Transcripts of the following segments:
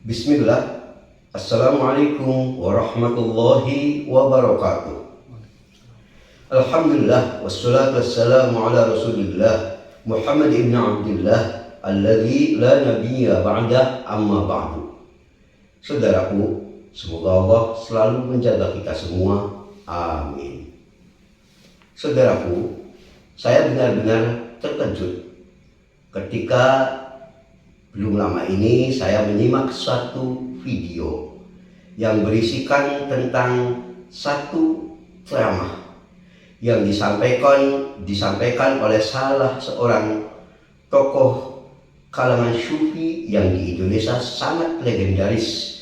Bismillah. Assalamualaikum warahmatullahi wabarakatuh. Alhamdulillah wassalatu wassalamu ala Rasulillah Muhammad ibn Abdullah alladzi la nabiyya ba'da amma ba'du. Saudaraku, semoga Allah selalu menjaga kita semua. Amin. Saudaraku, saya benar-benar terkejut ketika belum lama ini saya menyimak suatu video yang berisikan tentang satu ceramah yang disampaikan oleh salah seorang tokoh kalangan sufi yang di Indonesia sangat legendaris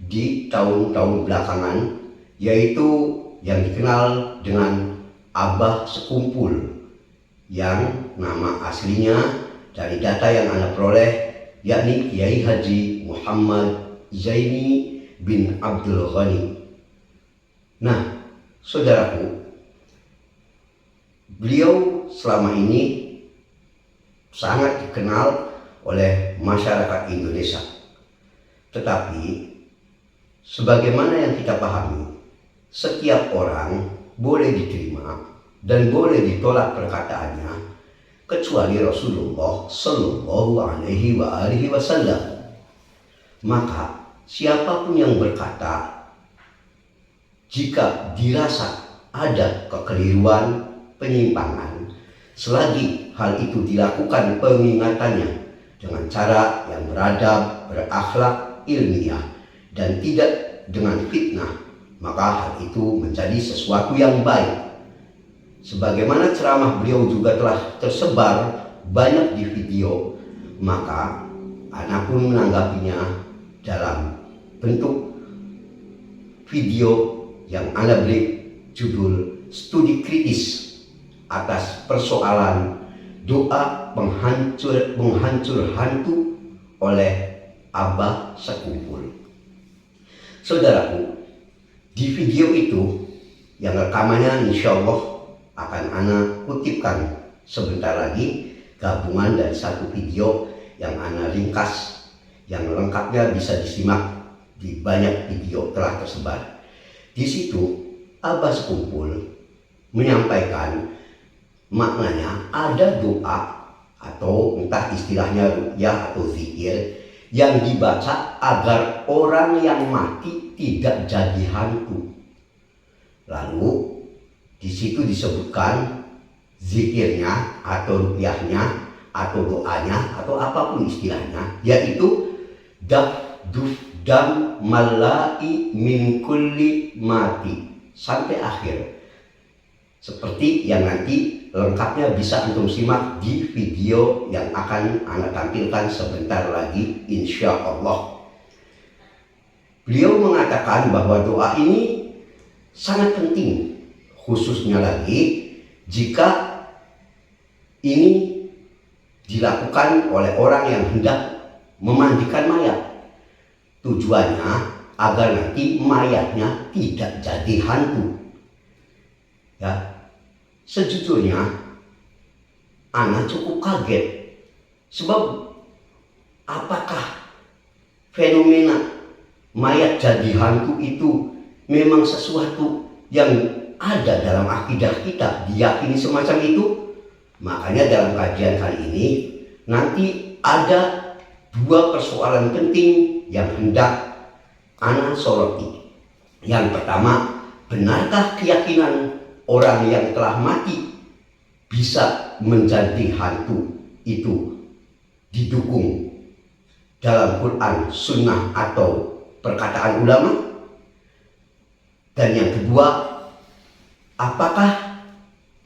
di tahun-tahun belakangan, yaitu yang dikenal dengan Abah Sekumpul, yang nama aslinya dari data yang Anda peroleh yakni Kiai Haji Muhammad Zaini bin Abdul Ghani. Nah, saudaraku, beliau selama ini sangat dikenal oleh masyarakat Indonesia. Tetapi, sebagaimana yang kita pahami, setiap orang boleh diterima dan boleh ditolak perkataannya, kecuali Rasulullah Shallallahu Alaihi Wasallam. Maka siapapun yang berkata, jika dirasa ada kekeliruan, penyimpangan, selagi hal itu dilakukan pengingatannya dengan cara yang beradab, berakhlak, ilmiah, dan tidak dengan fitnah, maka hal itu menjadi sesuatu yang baik. Sebagaimana ceramah beliau juga telah tersebar banyak di video, maka Ana pun menanggapinya dalam bentuk video yang Ana beri judul Studi Kritis atas persoalan doa penghancur hantu oleh Abah Sekumpul. Saudaraku, di video itu yang rekamannya insya Allah akan Ana kutipkan sebentar lagi, gabungan dari satu video yang Ana ringkas, yang lengkapnya bisa disimak di banyak video telah tersebar. Di situ Abah Sekumpul menyampaikan maknanya ada doa atau entah istilahnya ruqyah atau zikir yang dibaca agar orang yang mati tidak jadi hantu. Lalu di situ disebutkan zikirnya atau ruqyahnya atau doanya atau apapun istilahnya, yaitu daf dam malai min kulli mati sampai akhir. Seperti yang nanti lengkapnya bisa antum simak di video yang akan Anda tampilkan sebentar lagi insya Allah. Beliau mengatakan bahwa doa ini sangat penting, khususnya lagi jika ini dilakukan oleh orang yang hendak memandikan mayat. Tujuannya agar nanti mayatnya tidak jadi hantu. Ya, sejujurnya Ana cukup kaget, sebab apakah fenomena mayat jadi hantu itu memang sesuatu yang ada dalam akidah kita, diyakini semacam itu? Makanya dalam kajian kali ini nanti ada dua persoalan penting yang hendak Ana soroti. Yang pertama, benarkah keyakinan orang yang telah mati bisa menjadi hantu itu didukung dalam Quran, Sunnah, atau perkataan ulama? Dan yang kedua, apakah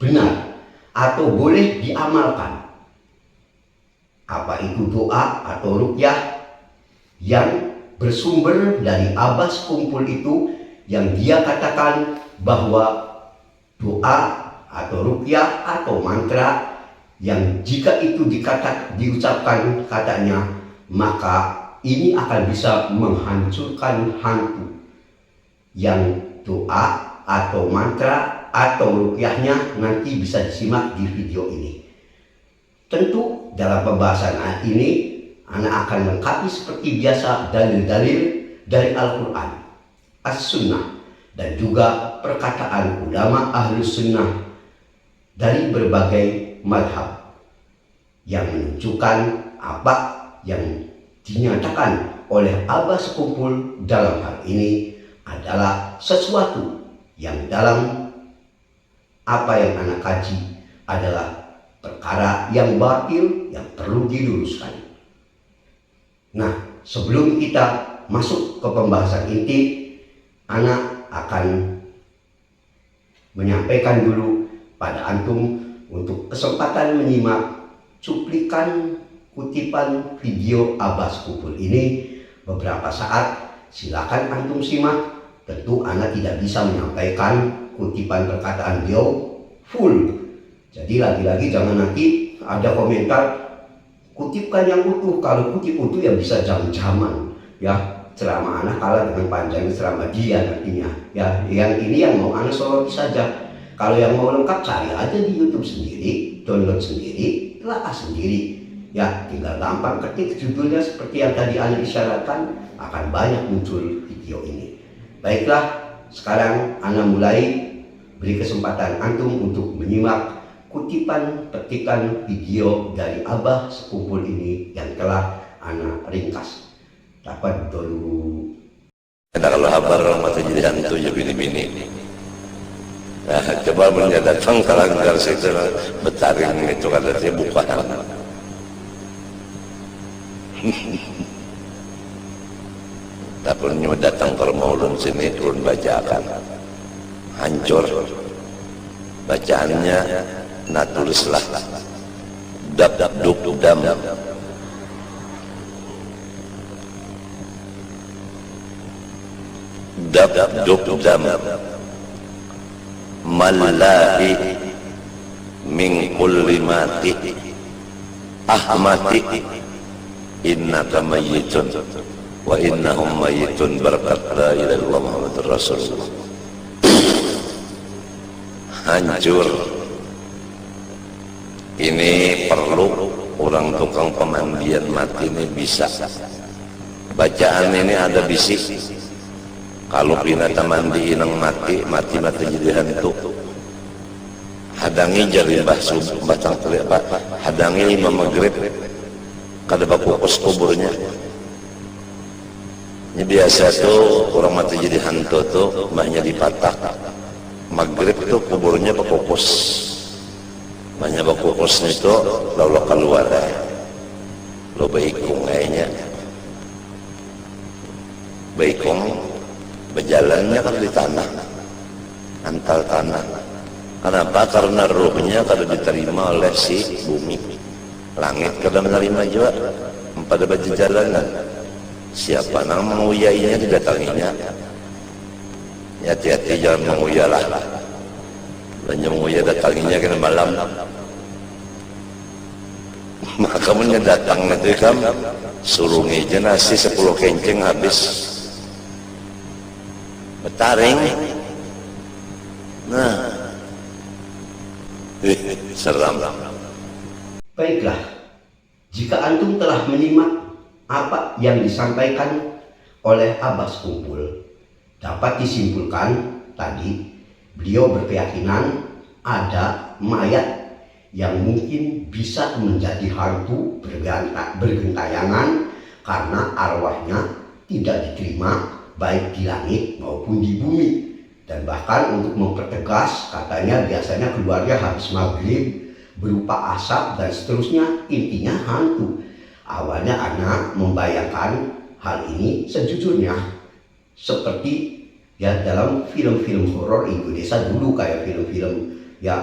benar atau boleh diamalkan apa itu doa atau ruqyah yang bersumber dari Abah Sekumpul itu, yang dia katakan bahwa doa atau ruqyah atau mantra yang jika itu diucapkan katanya, maka ini akan bisa menghancurkan hantu. Yang doa atau mantra atau ruqyahnya nanti bisa disimak di video ini. Tentu dalam pembahasan ini Ana akan lengkapi seperti biasa dalil-dalil dari Al-Quran, As-Sunnah, dan juga perkataan ulama Ahlus Sunnah dari berbagai madhab yang menunjukkan apa yang dinyatakan oleh Abah Sekumpul dalam hal ini adalah sesuatu yang dalam apa yang anak kaji adalah perkara yang batil yang perlu diluruskan. Nah, sebelum kita masuk ke pembahasan inti, anak akan menyampaikan dulu pada antum untuk kesempatan menyimak cuplikan kutipan video Abah Sekumpul ini beberapa saat. Silakan antum simak. Tentu anak tidak bisa menyampaikan kutipan perkataan beliau full. Jadi lagi-lagi jangan nanti ada komentar kutipkan yang utuh. Kalau kutip utuh ya bisa jam-jaman ya. Ceramah anak kalah dengan panjangnya ceramah dia nantinya ya. Yang ini yang mau anak soroti saja. Kalau yang mau lengkap cari aja di YouTube sendiri, download sendiri, telah sendiri ya. Tinggal gampang ketik judulnya seperti yang tadi anak isyaratkan, akan banyak muncul video ini. Baiklah, sekarang anak mulai beri kesempatan antum untuk menyimak kutipan petikan video dari Abah Sekumpul ini yang telah anak ringkas. Dapat dulu. Kalau habar mata jadi hantu ya bini-bini. Nah, coba menyadarkan kalanggar situ betaring itu katanya bukan. Tak perlu datang ke rumah ulun sini turun bacakan. Hancur bacaannya, nah tulislah dab duk dam dab duk dam malahi min kulli mati ahmati innaka mayyitun wa innahum mayyitun barakat la ilaha illallah muhammadur rasulullah. Hancur. Ini perlu orang tukang pemandian mati ini bisa. Bacaan ini ada bisik. Kalau binatang mandi inang mati jadi hantu. Hadangi jari batang telik pak. Hadangi Imam Maghrib. Kada bakukus kuburnya. Ini biasa tuh orang mati jadi hantu tuh mahnya dipatah. Maghrib tuh kuburnya bakukus. Mahnya bakukusnya itu lalu keluar lo baikung kayaknya. Baikung berjalannya kan di tanah, antal tanah. Kenapa? Karena ruhnya kada diterima oleh si bumi. Langit kada menerima juga. Pada baju jalanan. Siapa yang menguyainya didatanginya. Ya hati-hati jangan menguyalah. Dan yang menguya datanginya kena malam. Maka menyedatang itu kan surungi aja nasi 10 kencing habis. Betaring. Nah. Seram. Baiklah, jika antum telah menyimak apa yang disampaikan oleh Abah Sekumpul, dapat disimpulkan tadi beliau berkeyakinan ada mayat yang mungkin bisa menjadi hantu bergentayangan karena arwahnya tidak diterima baik di langit maupun di bumi. Dan bahkan untuk mempertegas, katanya biasanya keluarnya habis maghrib berupa asap dan seterusnya, intinya hantu. Awalnya anak membayangkan hal ini sejujurnya seperti ya dalam film-film horor Indonesia dulu, kayak film-film ya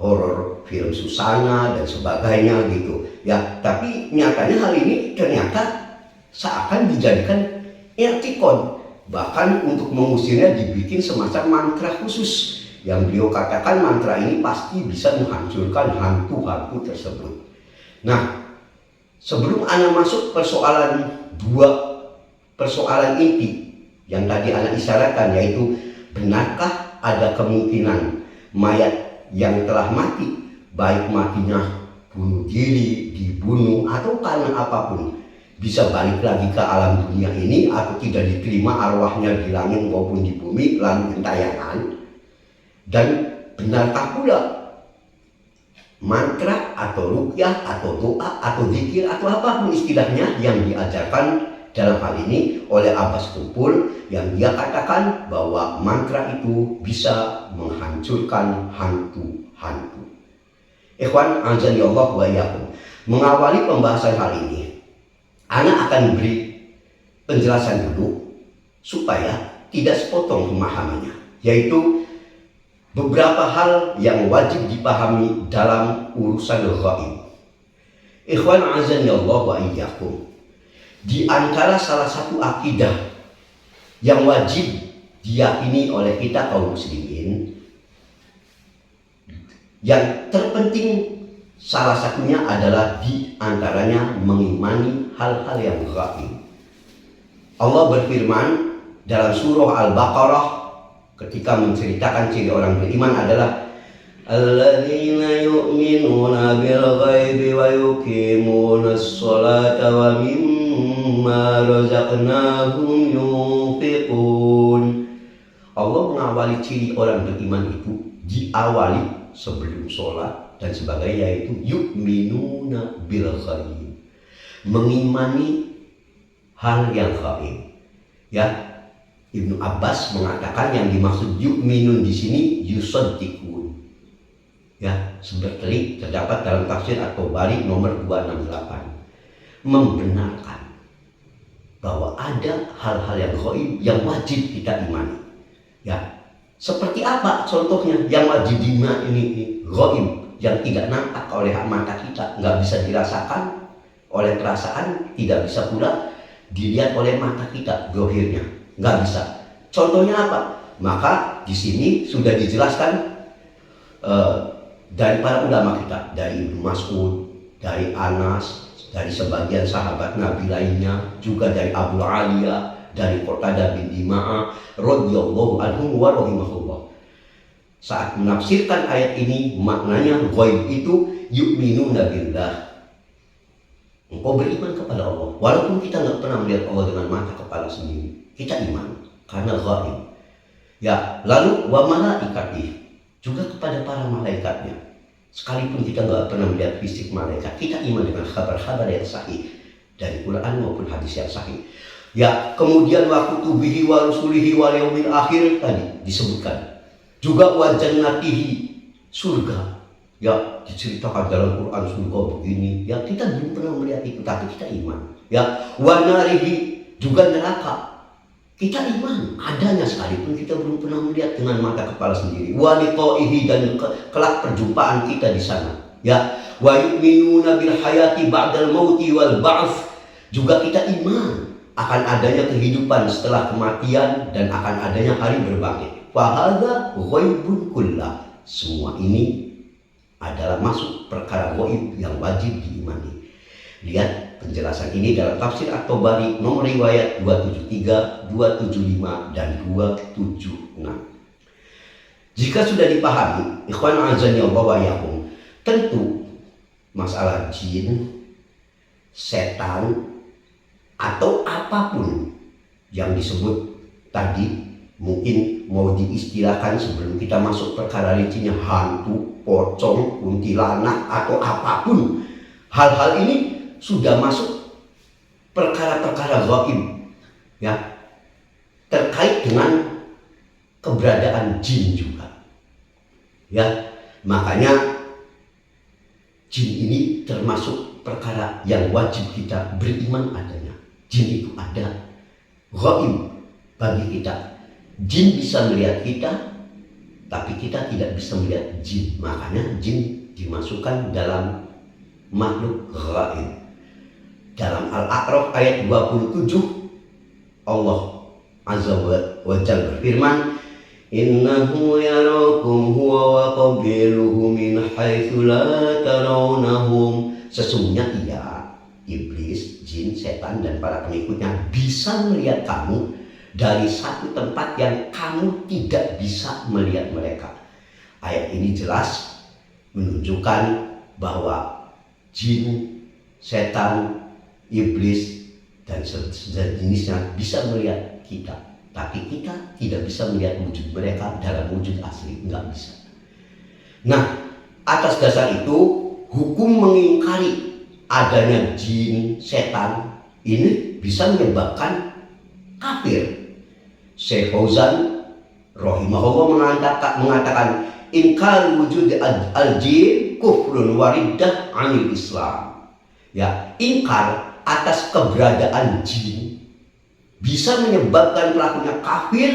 horor, film Susana dan sebagainya gitu ya. Tapi nyatanya hal ini ternyata seakan dijadikan ertikon. Bahkan untuk mengusirnya dibikin semacam mantra khusus yang beliau katakan mantra ini pasti bisa menghancurkan hantu-hantu tersebut. Nah, sebelum Anda masuk dua persoalan inti yang tadi Anda isyaratkan, yaitu benarkah ada kemungkinan mayat yang telah mati, baik matinya bunuh diri, dibunuh atau karena apapun, bisa balik lagi ke alam dunia ini atau tidak diterima arwahnya di langit maupun di bumi lalu gentayangan. Dan benarkah pula mantra atau ruqyah atau doa atau zikir atau apapun istilahnya yang diajarkan dalam hal ini oleh Abbas Kumpul, yang dia katakan bahwa mantra itu bisa menghancurkan hantu-hantu. Ikhwan azani Allah wa iyyakum. Mengawali pembahasan hal ini, ana akan beri penjelasan dulu supaya tidak sepotong pemahamannya, yaitu beberapa hal yang wajib dipahami dalam urusan ghaib. Ikhwan azani Allah wa iyyakum. Di antara salah satu akidah yang wajib diyakini oleh kita kaum muslimin, yang terpenting salah satunya adalah di antaranya mengimani hal-hal yang gaib. Allah berfirman dalam surah Al-Baqarah ketika menceritakan ciri orang beriman adalah alladzina yu'minuna bil ghaibi wa yuqimunas sholata wa mimma razaqnahum yunfiqun. Allah mengawali ciri orang beriman itu diawali sebelum sholat dan sebagainya, yaitu yu'minuna bil ghaib, mengimani hal yang gaib. Ya, Ibnu Abbas mengatakan yang dimaksud yu'minun di sini yusaddiqun. Ya, seperti terdapat dalam tafsir At-Tabari nomor 268, membenarkan bahwa ada hal-hal yang gaib yang wajib kita imani. Ya, seperti apa contohnya yang wajib diimani ini gaib, yang tidak nampak oleh mata kita, nggak bisa dirasakan oleh perasaan, tidak bisa pula dilihat oleh mata kita zahirnya, nggak bisa. Contohnya apa? Maka di sini sudah dijelaskan dari para ulama kita, dari Ibnu Mas'ud, dari Anas, dari sebagian sahabat Nabi lainnya, juga dari Abu Aliyah, dari Qatadah bin Dima'ah radhiyallahu anhu wa rahimahullah. Saat menafsirkan ayat ini, maknanya ghaib itu yu'minuna billah, engkau beriman kepada Allah walaupun kita nggak pernah melihat Allah dengan mata kepala sendiri, kita iman karena ghaib. Ya, lalu wa malaikatih, juga kepada para malaikatnya, sekalipun kita nggak pernah melihat fisik malaikat, kita iman dengan kabar-kabar yang sahih dari Quran maupun hadis yang sahih. Ya, kemudian wa kutubihi wa rusulihi wal yaumil akhir tadi disebutkan. Juga wa jannatihi, surga. Ya, diceritakan dalam Quran surga begini. Ya, kita belum pernah melihat itu, tapi kita iman. Ya, wa narihi, juga neraka. Kita iman adanya sekalipun kita belum pernah melihat dengan mata kepala sendiri. Wa liqaihi, dan kelak perjumpaan kita di sana. Ya, wa yu'minuna bil hayati ba'dal mauti wal ba'ts, juga kita iman akan adanya kehidupan setelah kematian dan akan adanya hari berbangkit. Fahadza ghaibun kullah, semua ini adalah masuk perkara gaib yang wajib diimani. Lihat penjelasan ini dalam tafsir At-Tabari nomor riwayat 273, 275 dan 276. Jika sudah dipahami, ikhwan azani Allah wa iyyakum, tentu masalah jin, setan atau apapun yang disebut tadi, mungkin mau diistilahkan sebelum kita masuk perkara rincinya hantu, pocong, kuntilanak atau apapun, hal-hal ini sudah masuk perkara-perkara gaib, ya, terkait dengan keberadaan jin juga. Ya, makanya jin ini termasuk perkara yang wajib kita beriman adanya. Jin itu ada, gaib bagi kita. Jin bisa melihat kita, tapi kita tidak bisa melihat jin. Makanya jin dimasukkan dalam makhluk gaib. Dalam Al-A'raf ayat 27, Allah Azza wa Jalla berfirman, innahu yarakum huwa wa qabiluhu min haitsu la tarawnahum. Sesungguhnya ia, iblis, jin, setan dan para pengikutnya bisa melihat kamu dari satu tempat yang kamu tidak bisa melihat mereka. Ayat ini jelas menunjukkan bahwa jin, setan, iblis dan sejenisnya bisa melihat kita, tapi kita tidak bisa melihat wujud mereka dalam wujud asli, nggak bisa. Nah, atas dasar itu hukum mengingkari adanya jin, setan ini bisa menyebabkan kafir. Syekh Fauzan rahimahullah mengatakan inkar wujud al-jin kufrun wariddah anil Islam. Ya, ingkar atas keberadaan jin bisa menyebabkan pelakunya kafir,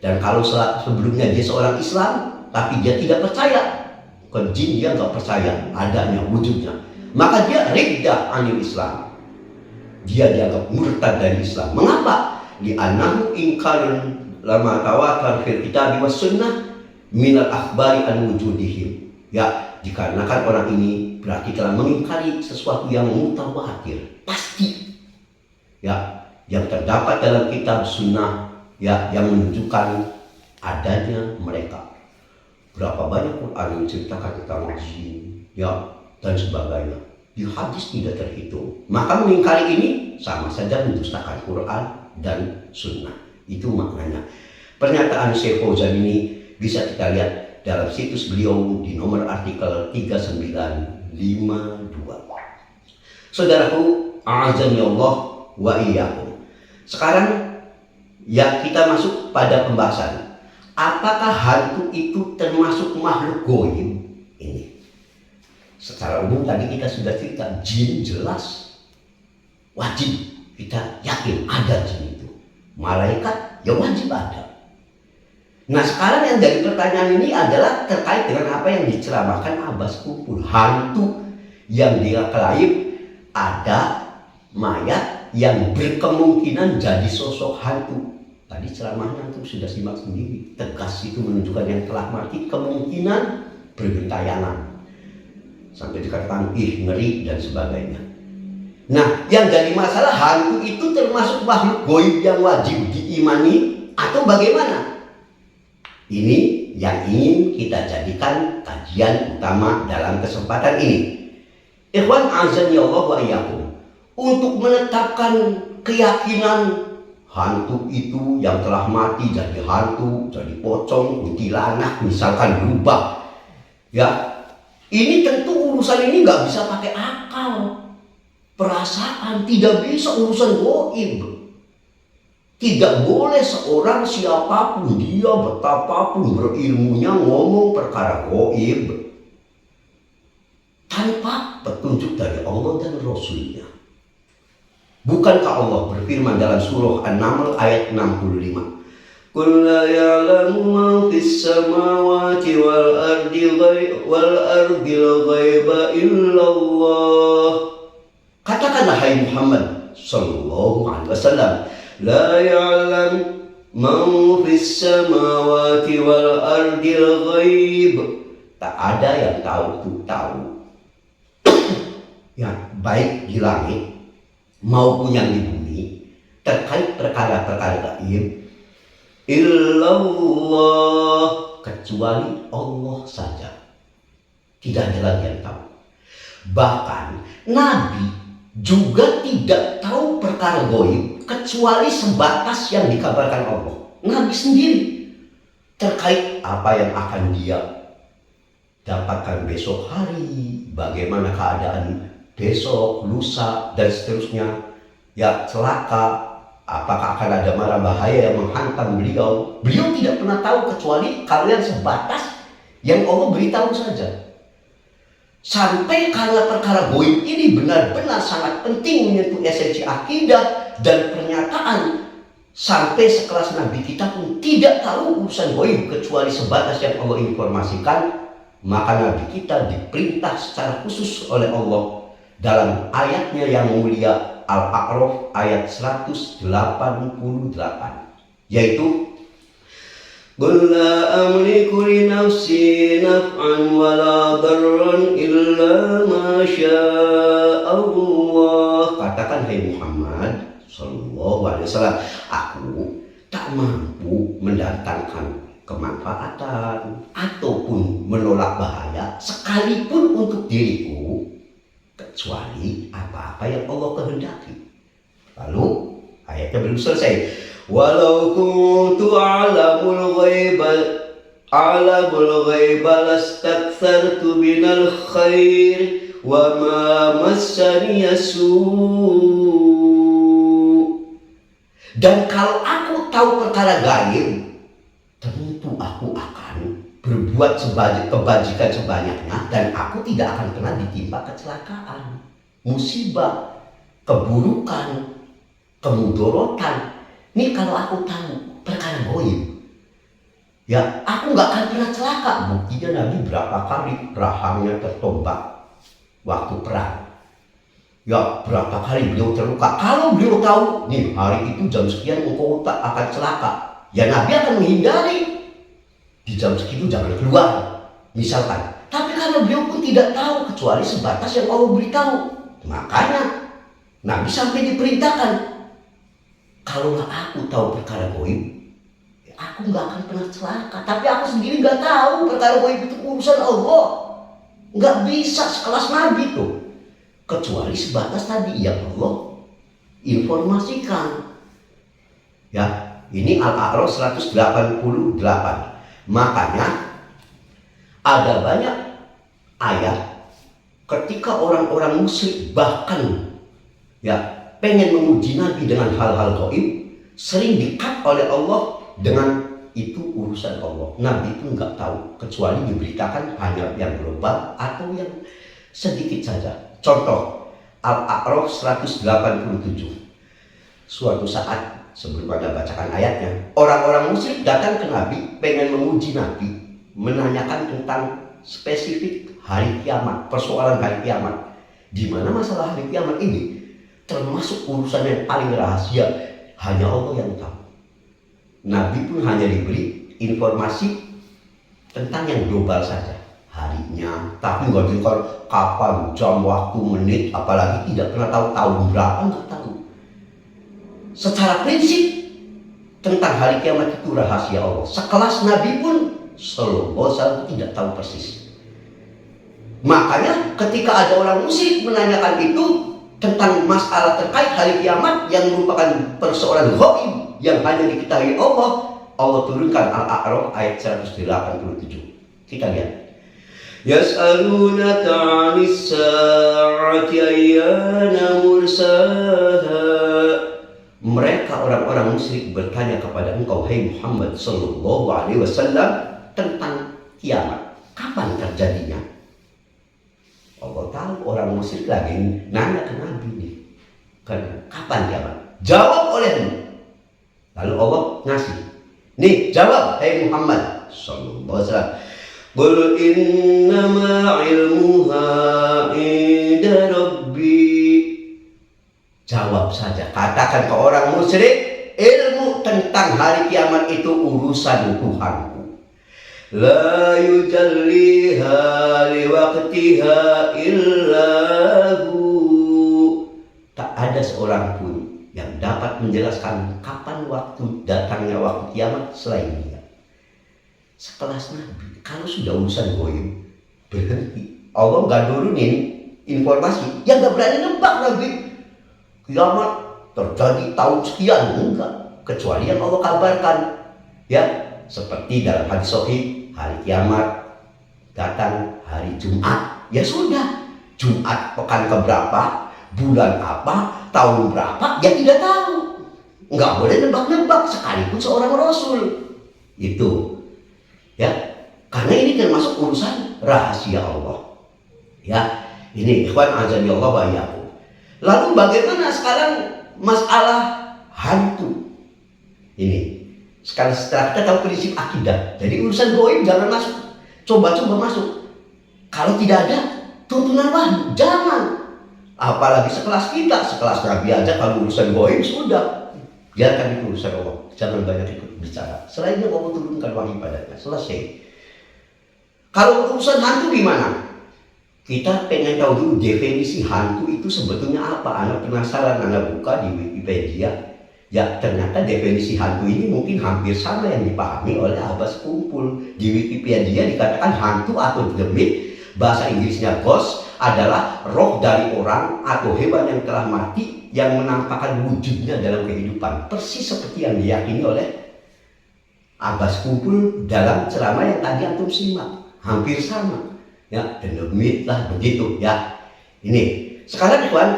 dan kalau sebelumnya dia seorang Islam tapi dia tidak percaya ke jin, dia nggak percaya adanya wujudnya, maka dia riddah anil Islam, dia dianggap murtad dari Islam. Mengapa? Li'annahu ingkarun lama tawatar fil kitab was sunnah minal akhbari an wujudihim. Ya, dikarenakan orang ini berarti telah mengingkari sesuatu yang mutawatir, pasti. Ya, yang terdapat dalam kitab sunnah, ya, yang menunjukkan adanya mereka. Berapa banyak Quran yang menceritakan tentang jin, ya, dan sebagainya. Di hadis tidak terhitung. Maka mengingkari ini sama saja mendustakan Quran dan sunnah. Itu maknanya. Pernyataan Syekh Fauzan ini bisa kita lihat dalam situs beliau di nomor artikel 3952. Saudaraku, a'azani Allah wa iyyakum. Sekarang ya kita masuk pada pembahasan. Apakah hantu itu termasuk makhluk gaib? Ini secara umum tadi kita sudah cerita, jin jelas wajib kita yakin ada jin itu. Malaikat ya wajib ada. Nah, sekarang yang dari pertanyaan ini adalah terkait dengan apa yang diceramahkan Abbas Kumpul. Hantu yang dia klaim ada mayat yang berkemungkinan jadi sosok hantu. Tadi ceramahnya itu sudah simak sendiri. Tegas itu menunjukkan yang telah mati kemungkinan bergentayangan. Sampai dikatakan ngeri dan sebagainya. Nah, yang jadi masalah, hantu itu termasuk makhluk gaib yang wajib diimani atau bagaimana? Ini yang ingin kita jadikan kajian utama dalam kesempatan ini. Ikhwan azani Allah wa iyyakum. Untuk menetapkan keyakinan hantu itu yang telah mati jadi hantu, jadi pocong, kuntilanak, misalkan berubah. Ya, ini tentu urusan ini nggak bisa pakai akal, perasaan, tidak bisa urusan gaib. Tidak boleh seorang siapapun dia, betapapun berilmunya, ngomong perkara gaib tanpa petunjuk dari Allah dan Rasulnya. Bukankah Allah berfirman dalam surah An-Naml ayat 65? Qul la ya'lamu ma fis samawati wal ardil ghaiba illallah. Katakanlah hai Muhammad sallallahu alaihi wasallam, la ya'lam man fis samawati wal ardil ghaib. Tak ada yang tahu ya, baik di langit maupun yang di bumi terkait perkara-perkara gaib illallah, kecuali Allah saja. Tidak ada lagi yang tahu. Bahkan Nabi juga tidak tahu perkara gaib kecuali sebatas yang dikabarkan Allah. Nabi sendiri terkait apa yang akan dia dapatkan besok hari, bagaimana keadaan besok, lusa, dan seterusnya. Ya, celaka, apakah akan ada mara bahaya yang menghantam beliau. Beliau tidak pernah tahu kecuali kalian sebatas yang Allah beritahu saja. Sampai karena perkara gaib ini benar-benar sangat penting menyentuh esensi akidah dan pernyataan, sampai sekelas Nabi kita pun tidak tahu urusan gaib kecuali sebatas yang Allah informasikan. Maka Nabi kita diperintah secara khusus oleh Allah dalam ayatnya yang mulia Al-A'raf ayat 188, yaitu Qul la amliku li nafsi naf'an wa la darran illa ma syaa Allah. Katakan hai Muhammad sallallahu alaihi wasallam, aku tak mampu mendatangkan kemanfaatan ataupun menolak bahaya sekalipun untuk diriku kecuali apa-apa yang Allah kehendaki. Lalu ayatnya belum selesai. Walau kuntu a'lamul ghaiba lastakthartu minal khair wa ma massaniya su'. Dan kalau aku tahu perkara gaib, tentu aku akan berbuat kebajikan sebanyaknya dan aku tidak akan pernah ditimpa kecelakaan, musibah, keburukan, kemudorotan. Ini kalau aku tahu perkara gaib, ya aku nggak akan pernah celaka. Buktinya Nabi berapa kali rahangnya tertombak waktu perang. Ya berapa kali beliau terluka. Kalau beliau tahu nih hari itu jam sekian engkau tak akan celaka, ya Nabi akan menghindari. Di jam segitu jangan keluar misalkan. Tapi karena beliau pun tidak tahu kecuali sebatas yang Allah beritahu, makanya Nabi sampai diperintahkan, kalau aku tahu perkara gaib, aku nggak akan pernah celaka. Tapi aku sendiri nggak tahu perkara gaib itu urusan Allah. Nggak bisa sekelas Nabi tuh, kecuali sebatas tadi yang Allah informasikan. Ya, ini Al-A'raf 188. Makanya ada banyak ayat ketika orang-orang musyrik bahkan ya pengen menguji Nabi dengan hal-hal gaib, sering di-cut oleh Allah dengan itu urusan Allah. Nabi itu nggak tahu kecuali diberitakan hanya yang global atau yang sedikit saja. Contoh Al-A'raf 187. Suatu saat sebelum Anda bacakan ayatnya, orang-orang musyrik datang ke Nabi pengen menguji Nabi, menanyakan tentang spesifik hari kiamat, persoalan hari kiamat. Di mana masalah hari kiamat ini termasuk urusan yang paling rahasia, hanya Allah yang tahu. Nabi pun hanya diberi informasi tentang yang global saja, harinya, tapi nggak dikatakan kapan, jam, waktu, menit, apalagi tidak pernah tahu tahun berapa, nggak tahu. Secara prinsip tentang hari kiamat itu rahasia Allah. Sekelas Nabi pun sallallahu alaihi wasallam tidak tahu persis. Makanya ketika ada orang musyrik menanyakan itu tentang masalah terkait hari kiamat yang merupakan persoalan gaib yang hanya diketahui Allah, Allah turunkan Al-A'raf ayat 187. Kita lihat. Yas'alunaka 'anis sa'ati ayyana mursaha. Mereka orang-orang musyrik bertanya kepada engkau, hai Muhammad sallallahu alaihi wasallam, tentang kiamat, kapan terjadinya? Allah tahu orang musyrik lagi nanya ke Nabi nih, kapan kiamat? Jawab olehmu. Lalu Allah ngasih, nih jawab hai Muhammad sallallahu alaihi wasallam, qul innama ilmuha inda rabbi. Jawab saja, katakan ke orang musyrik, ilmu tentang hari kiamat itu urusan Tuhanku. La yujalliha liwaqtiha illahu. Tak ada seorang pun yang dapat menjelaskan kapan waktu datangnya waktu kiamat selain Dia. Sekelas Nabi, kalau sudah urusan gaib, berhenti. Allah nggak nurunin informasi, ya nggak berani nebak Nabi. Kiamat terjadi tahun sekian, enggak, kecuali yang Allah kabarkan. Ya, seperti dalam hadis sahih, hari kiamat datang hari Jumat. Ya sudah, Jumat pekan keberapa, bulan apa, tahun berapa, ya tidak tahu. Enggak boleh nebak-nebak sekalipun seorang rasul. Itu. Ya, karena ini termasuk urusan rahasia Allah. Ya, ini ikhwan azani Allah wa iyyakum. Lalu bagaimana sekarang masalah hantu? Ini sekarang setelah kita tahu prinsip akidah, jadi urusan gaib jangan masuk, coba-coba masuk. Kalau tidak ada tuntunan wahyu, jangan. Apalagi sekelas kita, sekelas Nabi aja kalau urusan gaib sudah, biarkan itu urusan Allah, jangan banyak ikut bicara. Selainnya Allah turunkan wahyu padanya, selesai. Kalau urusan hantu gimana? Kita pengen tahu dulu definisi hantu itu sebetulnya apa. Anak penasaran, anak buka di Wikipedia. Ya ternyata definisi hantu ini mungkin hampir sama yang dipahami oleh Abbas Kumpul. Di Wikipedia dikatakan hantu atau demit, bahasa Inggrisnya ghost, adalah roh dari orang atau hewan yang telah mati yang menampakkan wujudnya dalam kehidupan. Persis seperti yang diyakini oleh Abbas Kumpul dalam ceramah yang tadi antum simak. Hampir sama. Ya, demikianlah begitu ya. Ini sekarang ikhwan,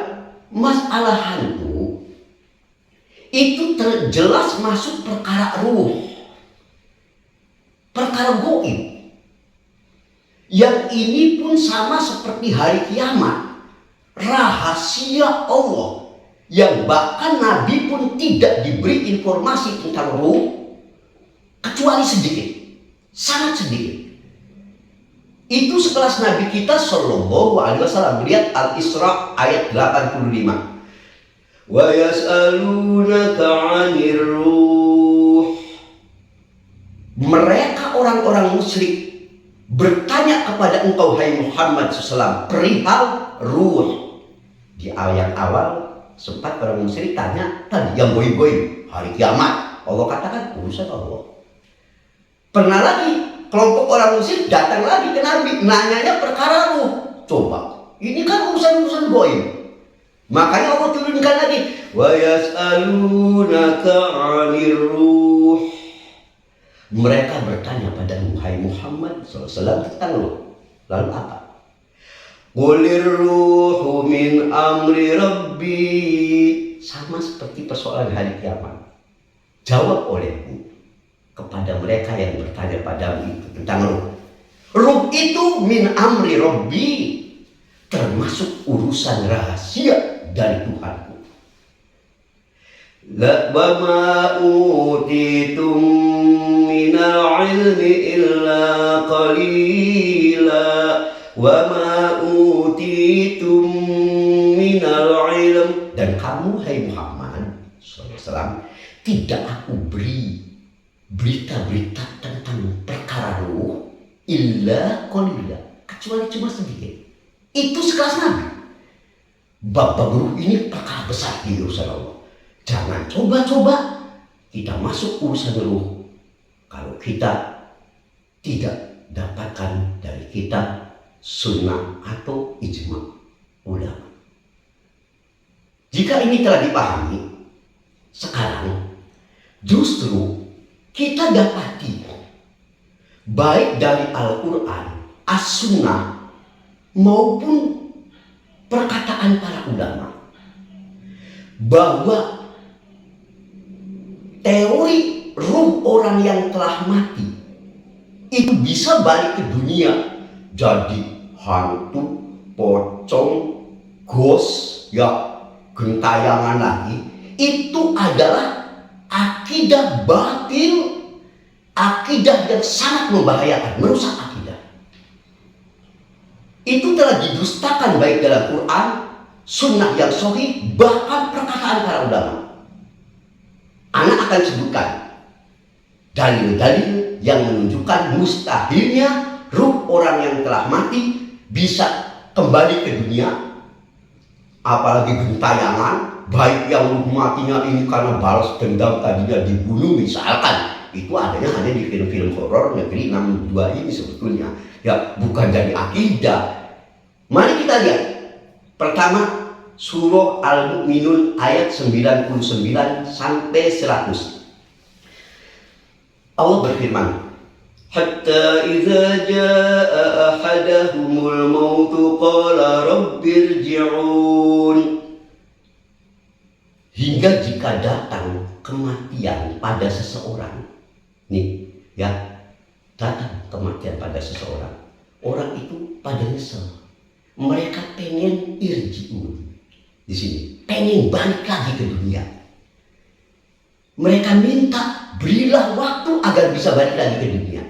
masalah hantu itu jelas masuk perkara ruh, perkara gaib. Yang ini pun sama seperti hari kiamat, rahasia Allah yang bahkan Nabi pun tidak diberi informasi tentang ruh kecuali sedikit, sangat sedikit. Itu sekelas Nabi kita Shallallahu Alaihi Wasallam. Lihat Al-Isra ayat 85. Wa yas'alunaka 'anir ruh. Mereka orang-orang musyrik bertanya kepada engkau hai Muhammad SAW perihal ruh. Di ayat awal sempat orang musyrik tanya tadi yang goib-goib hari kiamat. Allah katakan urusan Allah. Pernah lagi kelompok orang musyrik datang lagi ke Nabi, nanyanya perkara ruh. Coba, ini kan urusan goib. Makanya Allah turunkan lagi, wa yas'alunaka 'anir ruh. Mereka bertanya pada Muhammad SAW tentang ruh. Lalu apa? Qulir ruhu min amri rabbi. Sama seperti persoalan hari kiamat. Jawab olehku kepada mereka yang bertanya padamu itu tentang ruh. Ruh itu min amri rabbi, termasuk urusan rahasia dari Tuhanku. La bama utitum minal ilmi illa qalila wa ma utitum minal ilm. Dan kamu hai Muhammad SAW, tidak aku beri berita-berita tentang perkara ruh illa qalila, kecuali cuma sedikit. Itu sekelas Nabi. Bab ruh ini perkara besar di urusan Allah. Jangan coba-coba kita masuk urusan ruh kalau kita tidak dapatkan dari kitab, sunnah atau ijma ulama. Jika ini telah dipahami, sekarang justru kita dapati baik dari Al-Quran, As-Sunnah maupun perkataan para ulama bahwa teori ruh orang yang telah mati itu bisa balik ke dunia jadi hantu, pocong, ghost, ya gentayangan lagi. Itu adalah akidah batil, akidah yang sangat membahayakan, merusak akidah. Itu telah didustakan baik dalam Quran, sunnah yang sahih, bahkan perkataan para ulama. Anak akan sebutkan dalil-dalil yang menunjukkan mustahilnya ruh orang yang telah mati bisa kembali ke dunia, apalagi gentayangan, baik yang ruh matinya ini karena balas dendam tadinya dibunuh misalkan. Itu adanya hanya di film-film horor negeri 62 ini sebetulnya, ya bukan dari akidah. Mari kita lihat pertama Surah Al-Mu'minun ayat 99 sampai 100. Allah berfirman, hatta idza jaa ahadahumul maut qala rabbirji'un. Hingga jika datang kematian pada seseorang, nih ya, datang kematian pada seseorang, orang itu pada nyesel, mereka pengen irji'un. Di sini pengen balik lagi ke dunia. Mereka minta berilah waktu agar bisa balik lagi ke dunia.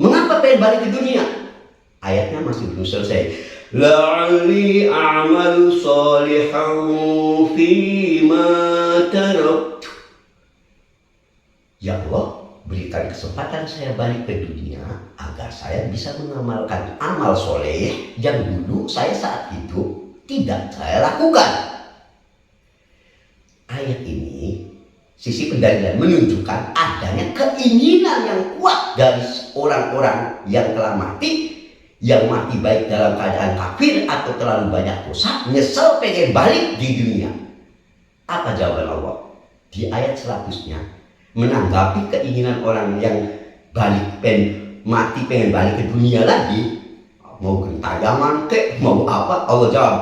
Mengapa pengen balik ke dunia? Ayatnya masih belum selesai. La'alli a'malu salihan fima taraktu. Ya Allah, berikan kesempatan saya balik ke dunia agar saya bisa mengamalkan amal soleh yang dulu saya saat hidup tidak saya lakukan. Ayat ini sisi pendalilan menunjukkan adanya keinginan yang kuat dari orang-orang yang telah mati yang mati baik dalam keadaan kafir atau terlalu banyak dosa, nyesel pengen balik di dunia. Apa jawaban Allah? Di ayat selanjutnya menanggapi keinginan orang yang mati pengen balik ke dunia lagi, mau gentayangan kek, mau apa, Allah jawab,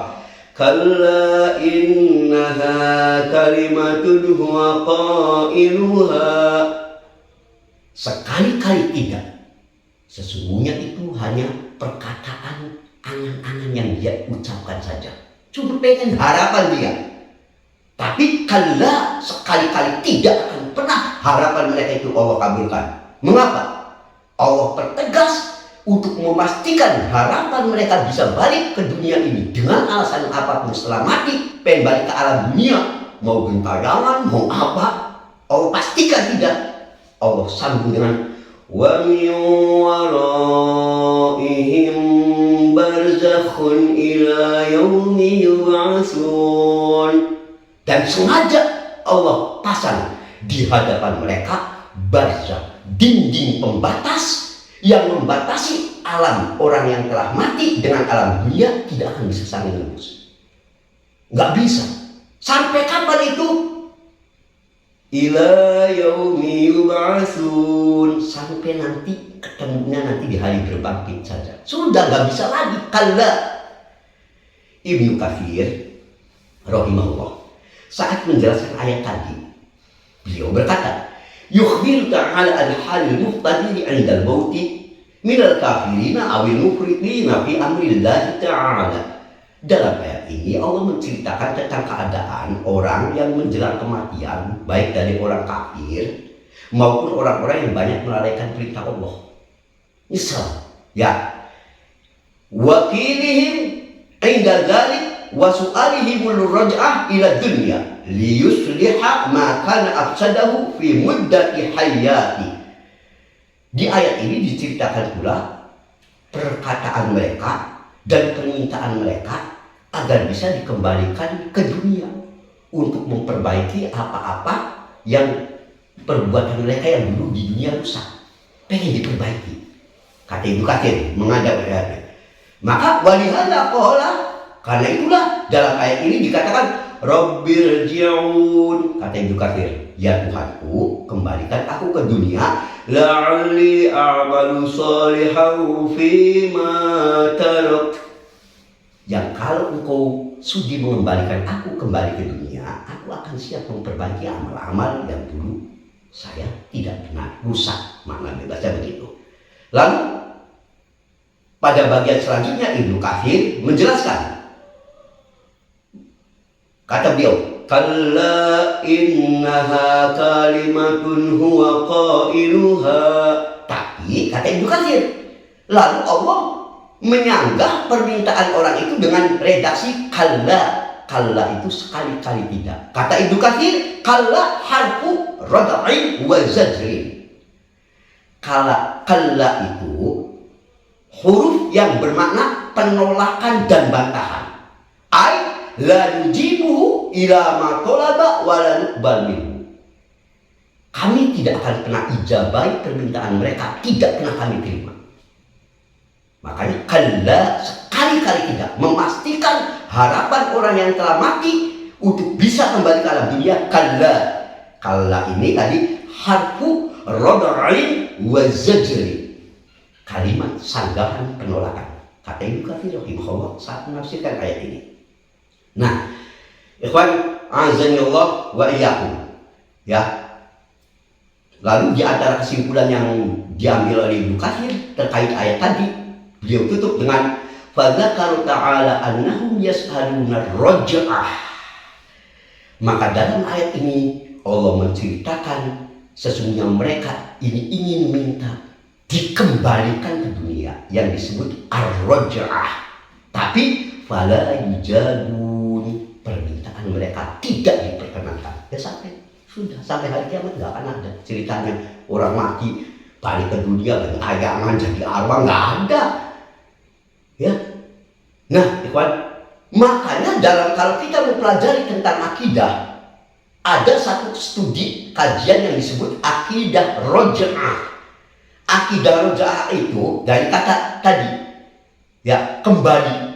kalla innaha kalimatun huwa qailuha. Sekali-kali tidak. Sesungguhnya itu hanya perkataan angan-angan yang dia ucapkan saja. Cuma pengen harapan dia. Tapi kalla, sekali-kali tidak akan pernah harapan mereka itu Allah kabulkan. Mengapa? Allah pertegas untuk memastikan harapan mereka bisa balik ke dunia ini dengan alasan apapun setelah mati, pengen balik ke alam dunia, mau gentayangan, mau apa, Allah pastikan tidak. Allah sambung dengan wa min waraihim barzakhun ila yaumi yub'atsun. Dan sengaja Allah pasang di hadapan mereka barzakh, dinding pembatas yang membatasi alam orang yang telah mati dengan alam dunia, tidak akan bisa saling lurus. Nggak bisa. Sampai kapan itu? Ila yaumi yub'atsun, sampai nanti ketemunya nanti di hari berbangkit saja. Sudah nggak bisa lagi. Kalla. Ibnu Katsir rahimahullah saat menjelaskan ayat tadi, beliau berkata, yukhbir ta'ala al-halil muqtadi 'inda al-mauti minal kafirina awil mufridina fi amrillah ta'ala. Dalam ayat ini Allah menceritakan tentang keadaan orang yang menjelang kematian, baik dari orang kafir maupun orang-orang yang banyak melalaikan perintah Allah. Misal, ya, wakilihim 'inda dzalik wa su'alihimul raj'ah ila dunya liyusliha ma kana afsadahu fi muddati hayati. Di ayat ini diceritakan pula perkataan mereka dan permintaan mereka agar bisa dikembalikan ke dunia untuk memperbaiki apa-apa yang perbuatan mereka yang dulu di dunia rusak, pengen diperbaiki. Kata Ibnu Katsir menghadap ayatnya. Maka walihada qala, karena itulah dalam ayat ini dikatakan Rabbirji'un, kata Ibnu Katsir, ya Tuhanku, kembalikan aku ke dunia, la'alli a'malu shalihan fima tarak. Yang kalau engkau sudi mengembalikan aku kembali ke dunia, aku akan siap memperbaiki amal-amal yang dulu saya tidak pernah rusak. Makna bebasnya begitu. Lalu pada bagian selanjutnya Ibnu Katsir menjelaskan. Kata beliau, kalla innaha kalimatun huwa qailuha. Tapi kata Ibnu Katsir, lalu Allah menyanggah permintaan orang itu dengan redaksi kalla. Kalla itu sekali-kali tidak. Kata Ibnu Katsir, kalla harfu rad'in wa zajrin. Kalla itu huruf yang bermakna penolakan dan bantahan. La nujibuhu ila ma talaba wa la nuqbal minhu. Kami tidak akan pernah ijabai permintaan mereka, tidak pernah kami terima. Makanya kalla, sekali-kali tidak, memastikan harapan orang yang telah mati untuk bisa kembali ke alam dunia. Kalla ini tadi harfu rad'in wa zajri, kalimat sanggahan penolakan. Kata Ibnu Katsir rahimahullah saat menafsirkan ayat ini. Nah, ikhwan azanillah wa iyyakum. Ya. Lalu di antara kesimpulan yang diambil oleh Ibnu Katsir terkait ayat tadi, beliau tutup dengan fadzakara ta'ala annahum yas'aluna raj'ah. Maka dalam ayat ini Allah menceritakan sesungguhnya mereka ini ingin minta dikembalikan ke dunia yang disebut ar-raj'ah. Tapi fala yujadun, permintaan mereka tidak diperkenankan. Ya sampai hari kiamat nggak akan ada ceritanya orang mati balik ke dunia gentayangan jadi arwah, nggak ada. Ya. Nah, ikhwan, makanya kalau kita mempelajari tentang akidah, ada satu studi kajian yang disebut akidah raj'ah. Akidah raj'ah itu dari kata tadi ya kembali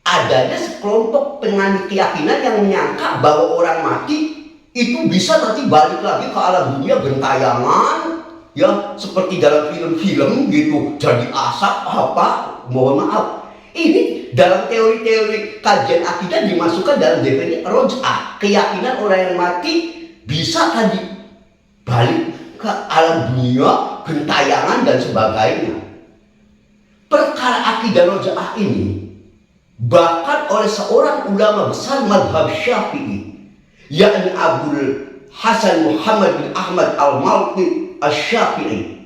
adanya sekelompok penganut keyakinan yang menyangka bahwa orang mati itu bisa nanti balik lagi ke alam dunia gentayangan, ya seperti dalam film-film gitu, jadi asap apa, mohon maaf. Ini dalam teori-teori kajian akidah dimasukkan dalam definisi roj'ah, keyakinan orang yang mati bisa tadi balik ke alam dunia, gentayangan dan sebagainya. Perkara akidah roj'ah ini bahkan oleh seorang ulama besar mazhab Syafi'i, yakni Abdul Hasan Muhammad bin Ahmad al-Malki al-Syafi'i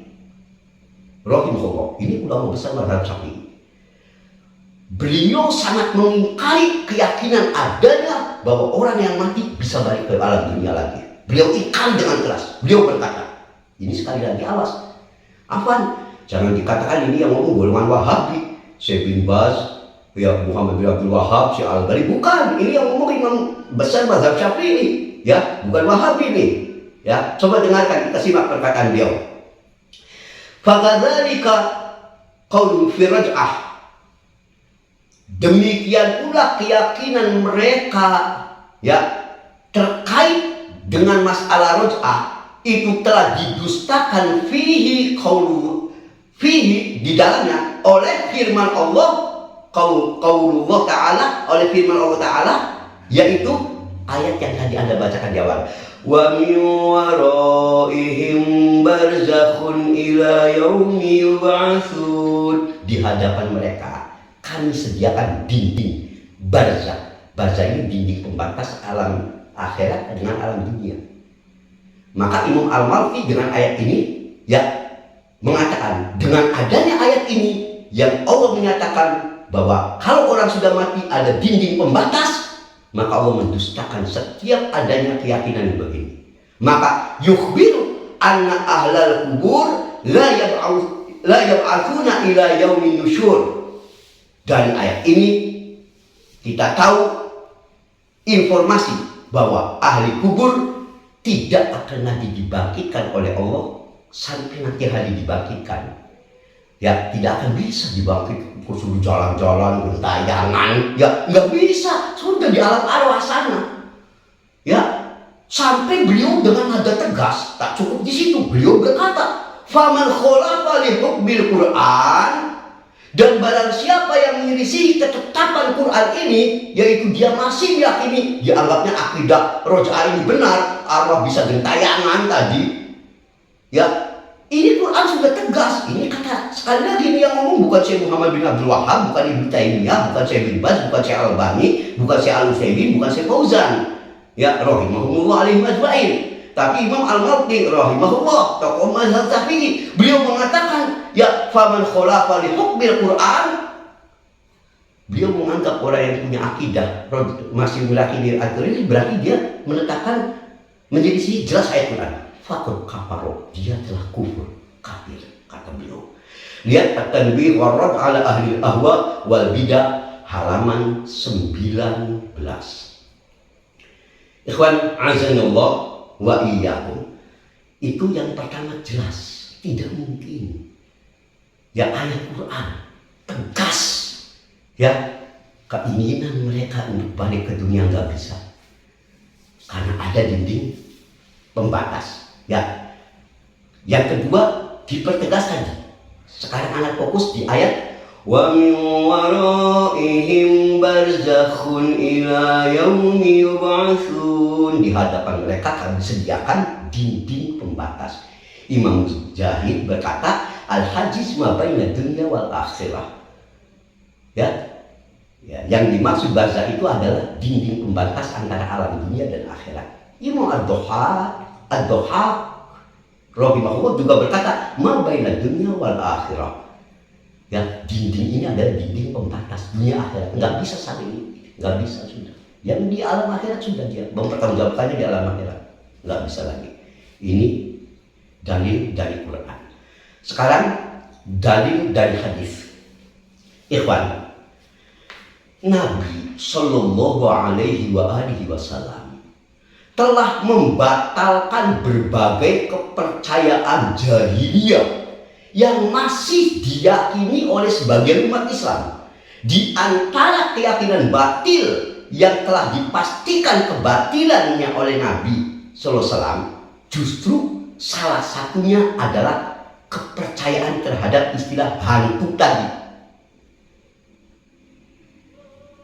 rahimahullah. Ini ulama besar mazhab Syafi'i. Beliau sangat mengingkari keyakinan adanya bahwa orang yang mati bisa balik ke alam dunia lagi. Beliau ingkari dengan keras. Beliau berkata, ini sekali lagi awas, Afwan, jangan dikatakan ini yang ngomong golongan Wahabi, Syekh bin Baz, ya Muhammad bin Abdul Wahab, Syekh Al-Albani. Bukan, ini yang ngomong imam besar mazhab Syafi'i, ya, bukan Wahabi nih. Ya, coba dengarkan, kita simak perkataan beliau. Fakadzalika qaulun fi raj'ah. Demikian pula keyakinan mereka, ya, terkait dengan masalah raj'ah itu telah didustakan fihi di dalamnya oleh firman Allah, qaulullah ta'ala, oleh firman Allah ta'ala, yaitu ayat yang tadi Anda bacakan di awal. Wa min waraihim barzakhun ila yaumi yub'atsun. Di hadapan mereka kami sediakan dinding barzakh. Barzakh ini dinding pembatas alam akhirat dengan alam dunia. Maka Imam Al-Malki dengan ayat ini, ya, mengatakan dengan adanya ayat ini yang Allah menyatakan bahwa kalau orang sudah mati ada dinding pembatas, maka Allah mendustakan setiap adanya keyakinan yang begini. Maka yukhbiru anna ahlal kubur la yab'atsuna ila yaumin nusyur. Dari ayat ini kita tahu informasi bahwa ahli kubur tidak akan nanti dibangkitkan oleh Allah sampai nanti hari dibangkitkan. Ya, tidak akan bisa dibangkit, suruh jalan-jalan, gentayangan, ya nggak bisa, sudah di alam arwah sana. Ya, sampai beliau dengan nada tegas, tak cukup di situ, beliau berkata, "Faman khalafa li hukmil Qur'an." Dan barang siapa yang menyelisih ketetapan Quran ini, yaitu dia masih meyakini, dianggapnya akidah roj'ah ini benar, arwah bisa gentayangan tadi, ya, ini Quran sudah tegas. Ini kata, sekali lagi ini yang ngomong bukan Syekh Muhammad bin Abdul Wahab, bukan Ibnu Taimiyah, bukan Syekh bin Baz, bukan Syekh Al-Albani, bukan Syekh Al-Utsaimin, bukan Syekh Fauzan, ya, rahimahumullah alaihim ajma'in. Tapi Imam Al-Malki rahimahullah, tokoh mazhab Syafi'i, beliau mengatakan, ya, faman khalafa li hukmil Qur'an. Beliau menganggap orang yang punya akidah masih meyakini Al-Qur'an ini berarti dia menetapkan menjadi sih jelas ayat Quran. Faqad kafara, dia telah kufur, kafir, kata beliau. Lihat at-tanbih warad ala ahli ahwa wal bidah halaman 19. Ikhwan azanallah wa iyyakum. Itu yang pertama jelas, tidak mungkin. Ya, ayat Quran tegas, ya, keinginan mereka untuk balik ke dunia nggak bisa karena ada dinding pembatas. Ya, yang kedua dipertegas tadi. Sekarang anak fokus di ayat wa min waraihim barzakhun ila yaumi yub'atsun. Di hadapan mereka kami sediakan dinding pembatas. Imam Mujahid berkata, al-hajiz ma baina dunya wal akhirah. Ya, yang dimaksud barzakh itu adalah dinding pembatas antara alam dunia dan akhirat. Imam Ad-Dhahhak rahimahullah juga berkata, ma baina dunya wal akhirah. Ya, dinding ini adalah dinding pembatas dunia akhirat. Nggak bisa saling, nggak bisa sudah. Yang di alam akhirat sudah dia mempertanggungjawabkannya di alam akhirat. Nggak bisa lagi. Ini dalil dari Quran. Sekarang dalil dari hadis. Ikhwan, Nabi Shallallahu Alaihi Wasallam telah membatalkan berbagai kepercayaan jahiliyah yang masih diyakini oleh sebagian umat Islam. Di antara keyakinan batil yang telah dipastikan kebatilannya oleh Nabi Sallallahu Alaihi Wasallam, justru salah satunya adalah kepercayaan terhadap istilah hantu tadi.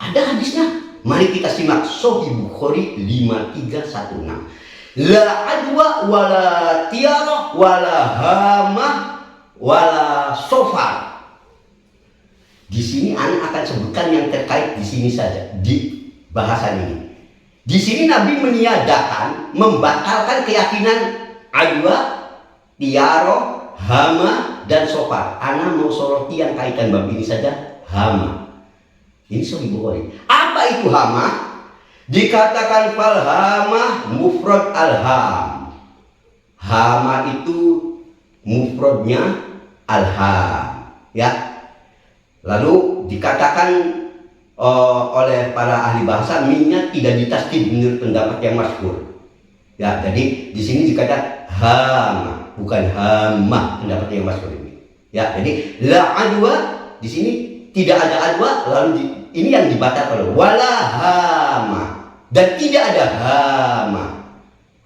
Ada hadisnya. Mari kita simak Sahih Bukhari 5316. La adwa wala tiarah wala hamah wala sofar. Di sini Anda akan sebutkan yang terkait di sini saja, di bahasan ini. Di sini Nabi meniadakan, membatalkan keyakinan adwa, tiarah, hama dan sofar. Ana mau soroti yang kaitan bab ini saja, hama. Ini Sahih Bukhari. Apa itu hama? Dikatakan fal hama mufrad alham. Hama itu mufradnya alham, ya. Lalu dikatakan oleh para ahli bahasa minyak tidak ditasdid menurut pendapat yang masyhur. Ya, jadi di sini dikatakan hama, bukan hama pendapat yang masyhur ini. Ya, jadi la adwa di sini tidak ada adwa, lalu ini yang dibatalkan wala hama, dan tidak ada hama,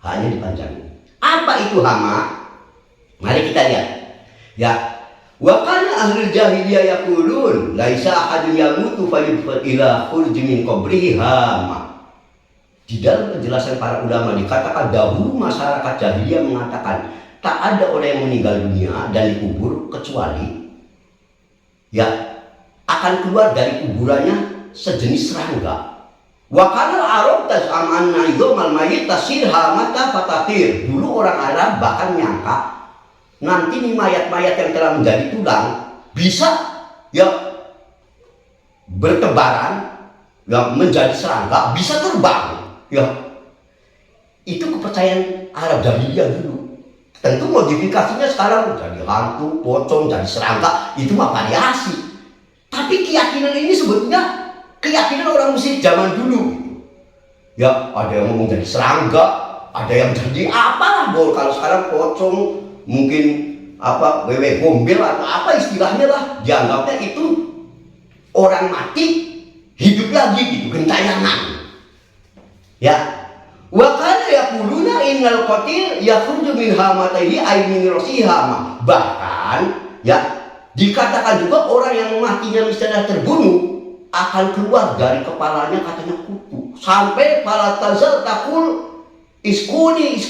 hanya dipanjangin. Apa itu hama? Mari kita lihat. Ya, wa kana ahlul jahiliyah yaqulun laisa ahadun yamutu fayudfar ila khurji min qabrihi hama. Di dalam penjelasan para ulama dikatakan dahulu masyarakat jahiliyah mengatakan tak ada orang yang meninggal dunia dan dikubur kecuali ya akan keluar dari kuburannya sejenis serangga. Wa kana al-arab tas'amanna idzamal mayyit tasirha mata fatatir. Dulu orang Arab bahkan nyangka nanti nih mayat-mayat yang telah menjadi tulang bisa ya bertebaran, ya menjadi serangga, bisa terbang. Ya, itu kepercayaan Arab jahiliyah dulu. Tentu modifikasinya sekarang jadi hantu, pocong, jadi serangga, itu mah variasi. Tapi keyakinan ini sebetulnya keyakinan orang Mesir zaman dulu. Ya, ada yang mau menjadi serangga, ada yang jadi apalah, kalau sekarang pocong, mungkin apa wewe gombel atau apa istilahnya lah, dianggapnya itu orang mati hidup lagi gitu, gentayangan. Ya, wa kana yaquluna innal qatil yakhruju min hamatihi ay min rasihama. Bahkan ya dikatakan juga orang yang matinya misalnya terbunuh akan keluar dari kepalanya katanya kutu. Sampai pala tazal takul iskuni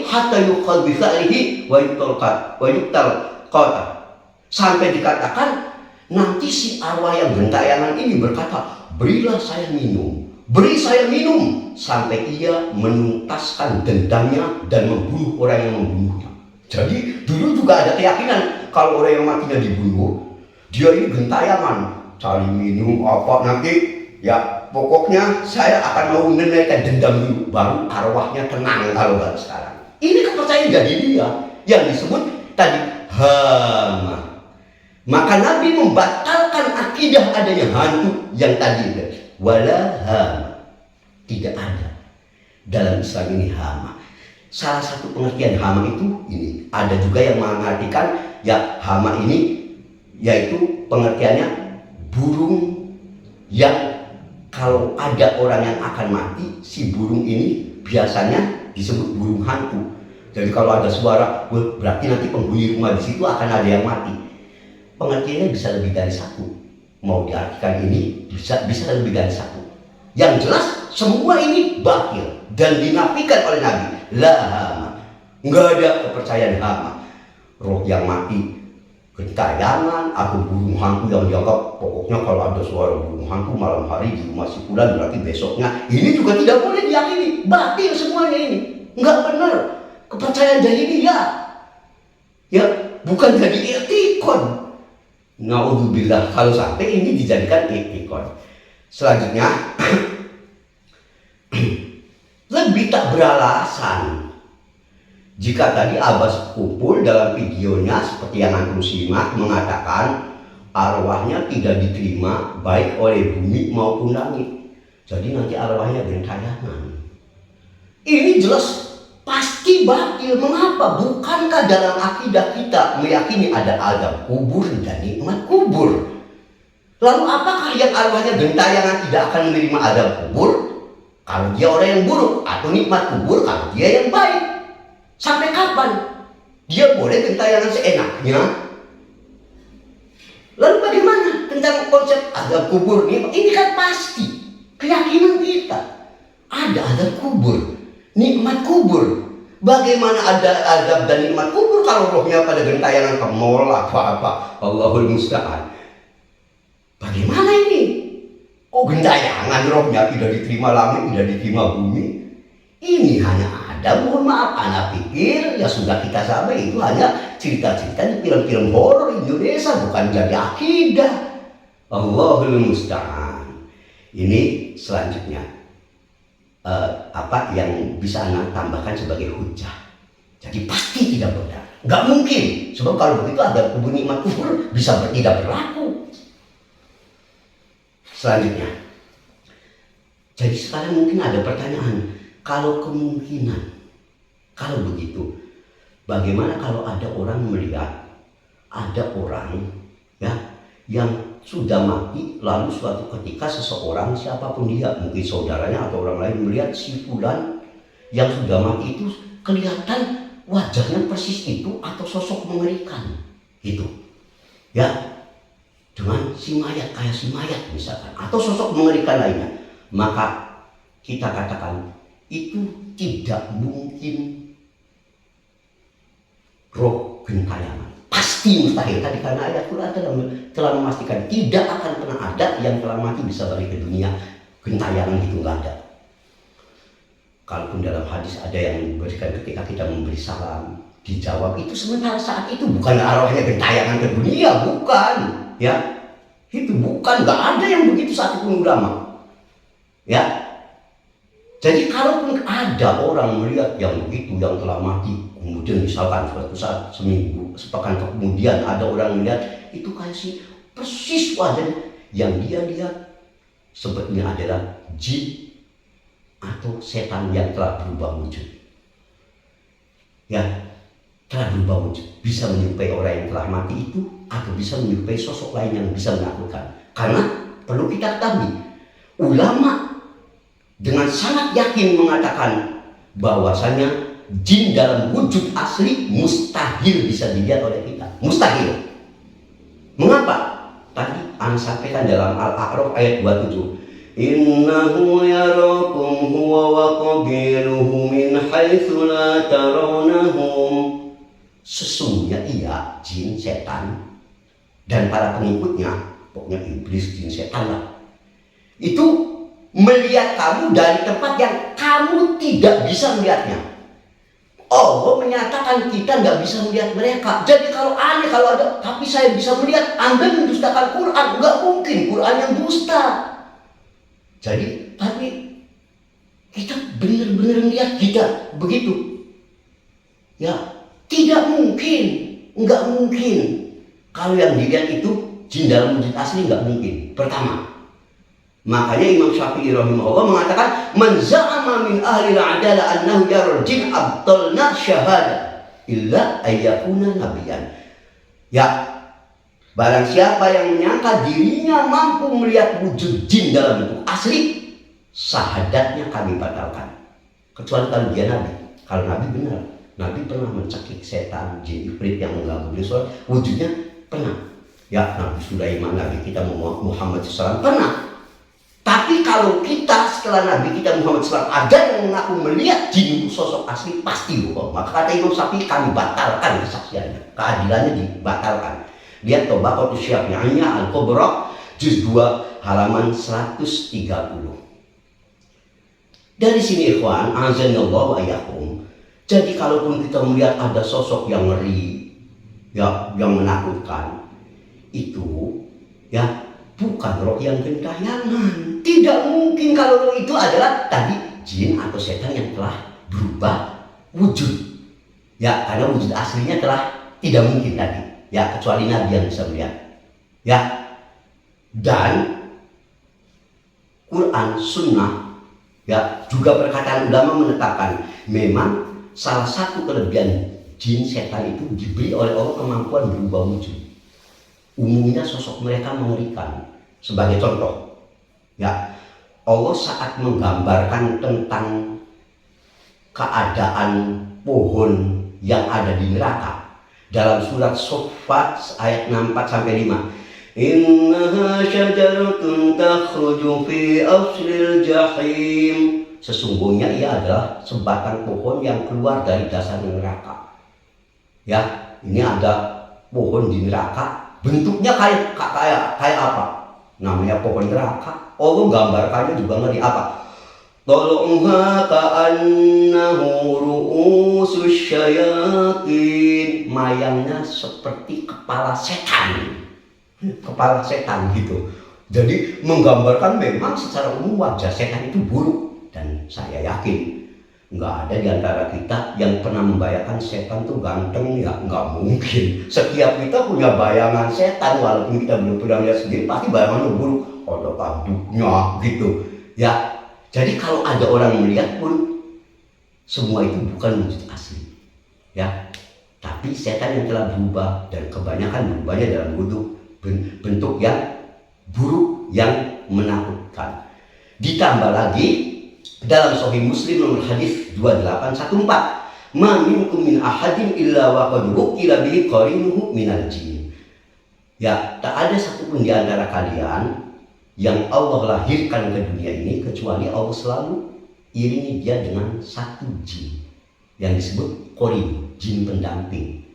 hatta yuqal bi fa'lihi wa yuqtal qata. Sampai dikatakan nanti si arwah yang gentayangan ini berkata, berilah saya minum, beri saya minum, sampai ia menuntaskan dendamnya dan membunuh orang yang membunuhnya. Jadi dulu juga ada keyakinan kalau orang yang matinya dibunuh, dia ini gentayangan, cari minum apa nanti ya pokoknya saya akan mau menunaikan dendam dulu, baru arwahnya tenang kalau baru sekarang. Ini kepercayaan jahiliyah yang disebut tadi hama. Maka Nabi membatalkan akidah adanya hantu yang tadi wala hama. Tidak ada dalam Islam ini hama. Salah satu pengertian hama itu ini. Ada juga yang mengartikan ya hama ini yaitu pengertiannya burung yang kalau ada orang yang akan mati, si burung ini biasanya disebut burung hantu. Jadi kalau ada suara, berarti nanti penghuni rumah di situ akan ada yang mati. Pengertiannya bisa lebih dari satu. Mau diartikan ini bisa lebih dari satu. Yang jelas semua ini batil dan dinafikan oleh Nabi. La hama. Enggak ada kepercayaan hama. Roh yang mati gentayangan atau burung hantu yang dianggap pokoknya kalau ada suara burung hantu malam hari di rumah si fulan berarti besoknya. Ini juga tidak boleh diyakini. Batil semuanya ini. Enggak benar. Kepercayaan jahiliyah. Ya, bukan jadi etikon. Naudzubillah kalau sampai ini dijadikan etikon. Selanjutnya lebih tak beralasan jika tadi Abbas Kumpul dalam videonya seperti yang antum simak mengatakan arwahnya tidak diterima baik oleh bumi maupun langit. Jadi nanti arwahnya gentayangan. Ini jelas pasti batil. Mengapa? Bukankah dalam akidah kita meyakini ada azab kubur dan nikmat kubur? Lalu apakah yang arwahnya gentayangan tidak akan menerima azab kubur kalau dia orang yang buruk, atau nikmat kubur kalau dia yang baik? Sampai kapan dia boleh gentayangan seenaknya? Lalu bagaimana tentang konsep azab kubur ini? Ini kan pasti keyakinan kita. Ada azab kubur, nikmat kubur. Bagaimana ada azab dan nikmat kubur kalau rohnya pada gentayangan ke mall apa-apa? Allahul musta'an. Bagaimana ini? Oh, gentayangan rohnya tidak diterima langit, tidak diterima bumi. Ini hanya ada, mohon maaf, anak pikir ya sudah kita sampai itu hanya cerita-cerita di film-film horor Indonesia, bukan jadi akidah. Allahul musta'an. Ini selanjutnya apa yang bisa Anda tambahkan sebagai hujah. Jadi pasti tidak benar, nggak mungkin. Sebab kalau begitu ada kubur nikmat kubur bisa tidak berlaku. Selanjutnya, jadi sekarang mungkin ada pertanyaan, kalau kemungkinan, kalau begitu, bagaimana kalau ada orang melihat ada orang ya yang sudah mati, lalu suatu ketika seseorang, siapapun dia, mungkin saudaranya atau orang lain, melihat si fulan yang sudah mati itu kelihatan wajahnya persis itu atau sosok mengerikan gitu ya, dengan si mayat, kayak si mayat misalkan, atau sosok mengerikan lainnya, maka kita katakan itu tidak mungkin roh gentayangan. Pasti mustahil. Tadi karena ayat Quran telah memastikan tidak akan pernah ada yang telah mati bisa balik ke dunia. Gentayangan itu nggak ada. Kalaupun dalam hadis ada yang memberikan ketika kita memberi salam dijawab, itu sementara saat itu bukan arwahnya gentayangan ke dunia, bukan ya, itu bukan, nggak ada yang begitu satupun ulama ya. Jadi kalaupun ada orang melihat yang begitu, yang telah mati, kemudian misalkan suatu saat seminggu, sepekan kemudian ada orang melihat itu kasih persis wajahnya, yang dia lihat sebetulnya adalah jin atau setan yang telah berubah wujud. Ya, telah berubah wujud, bisa menyerupai orang yang telah mati itu, atau bisa menyerupai sosok lain yang bisa menakutkan. Karena perlu kita ketahui, ulama dengan sangat yakin mengatakan bahwasanya jin dalam wujud asli mustahil bisa dilihat oleh kita. Mustahil. Mengapa? Tadi Anda sampaikan dalam Al-A'raf ayat 27. Innahu yarakum huwa wa qabiluhu min haitsu la tarawnahum. Sesungguhnya ia, jin, setan, dan para pengikutnya, pokoknya iblis, jin, setan lah, itu melihat kamu dari tempat yang kamu tidak bisa melihatnya. Allah menyatakan kita nggak bisa melihat mereka. Jadi kalau aneh, kalau ada, tapi saya bisa melihat, Anda mendustakan Quran. Nggak mungkin, Quran yang dusta. Jadi, tapi kita benar-benar lihat kita begitu. Ya, tidak mungkin, nggak mungkin. Kalau yang dilihat itu jin dalam wujud asli nggak mungkin. Pertama. Makanya Imam Syafi'i rahimahullah mengatakan, man za'ama min ahli al-'adalah annahu yaral jin abtalna syahada illa ayyakuna nabiyan. Ya, barang siapa yang menyangka dirinya mampu melihat wujud jin dalam bentuk asli, syahadatnya kami batalkan. Kecuali kalau dia nabi. Kalau nabi benar, nabi pernah mencekik setan, jin ifrit yang mengganggu beliau, wujudnya pernah. Ya, Nabi Sulaiman, Nabi kita Muhammad SAW pernah. Tapi kalau kita setelah Nabi kita Muhammad SAW ada yang mengaku melihat jin sosok asli, pasti bohong. Maka kata Imam Syafi'i, kami batalkan kesaksiannya, keadilannya dibatalkan. Lihat Tabaqatus Syafi'iyah Al-Kubra juz 2 halaman 130. Dari sini ikhwan, azanallahu wa iyyakum. Jadi kalaupun kita melihat ada sosok yang ngeri, ya, yang menakutkan, itu ya bukan roh yang gentayangan. Tidak mungkin kalau roh itu adalah tadi jin atau setan yang telah berubah wujud. Ya, karena wujud aslinya telah tidak mungkin tadi. Ya, kecuali Nabi yang bisa melihat. Ya, dan Quran, Sunnah, ya, juga perkataan ulama menetapkan memang salah satu kelebihan jin setan itu diberi oleh Allah kemampuan berubah wujud. Umumnya sosok mereka mengerikan. Sebagai contoh, ya, Allah saat menggambarkan tentang keadaan pohon yang ada di neraka dalam surat Shu'ara ayat 64-5. Innaha syajaratun takhruju fi aslil jahim. Sesungguhnya ia adalah sebatang pohon yang keluar dari dasar neraka. Ya, ini ada pohon di neraka, bentuknya kayak apa? Namanya pohon neraka. Allah gambarkannya juga ngeri apa? Tolongha ka'annahu ru'usus syayatin. Mayangnya seperti kepala setan. Kepala setan gitu. Jadi menggambarkan memang secara umum wajah setan itu buruk. Dan saya yakin nggak ada di antara kita yang pernah membayangkan setan tuh ganteng, ya nggak mungkin. Setiap kita punya bayangan setan, walaupun kita belum pernah lihat sendiri, pasti bayangannya buruk. Ada tanduknya gitu. Ya, jadi kalau ada orang melihat pun semua itu bukan wujud asli, ya. Tapi setan yang telah berubah, dan kebanyakan berubahnya dalam bentuk yang buruk, yang menakutkan. Ditambah lagi dalam Sahih Muslim nomor hadis 2814, ma minkum min ahadin illa wa qad wukila bihi qarinuhu minal jin. Ya, tak ada satupun di antara kalian yang Allah lahirkan ke dunia ini kecuali Allah selalu iringi dia dengan satu jin yang disebut qarin, jin pendamping.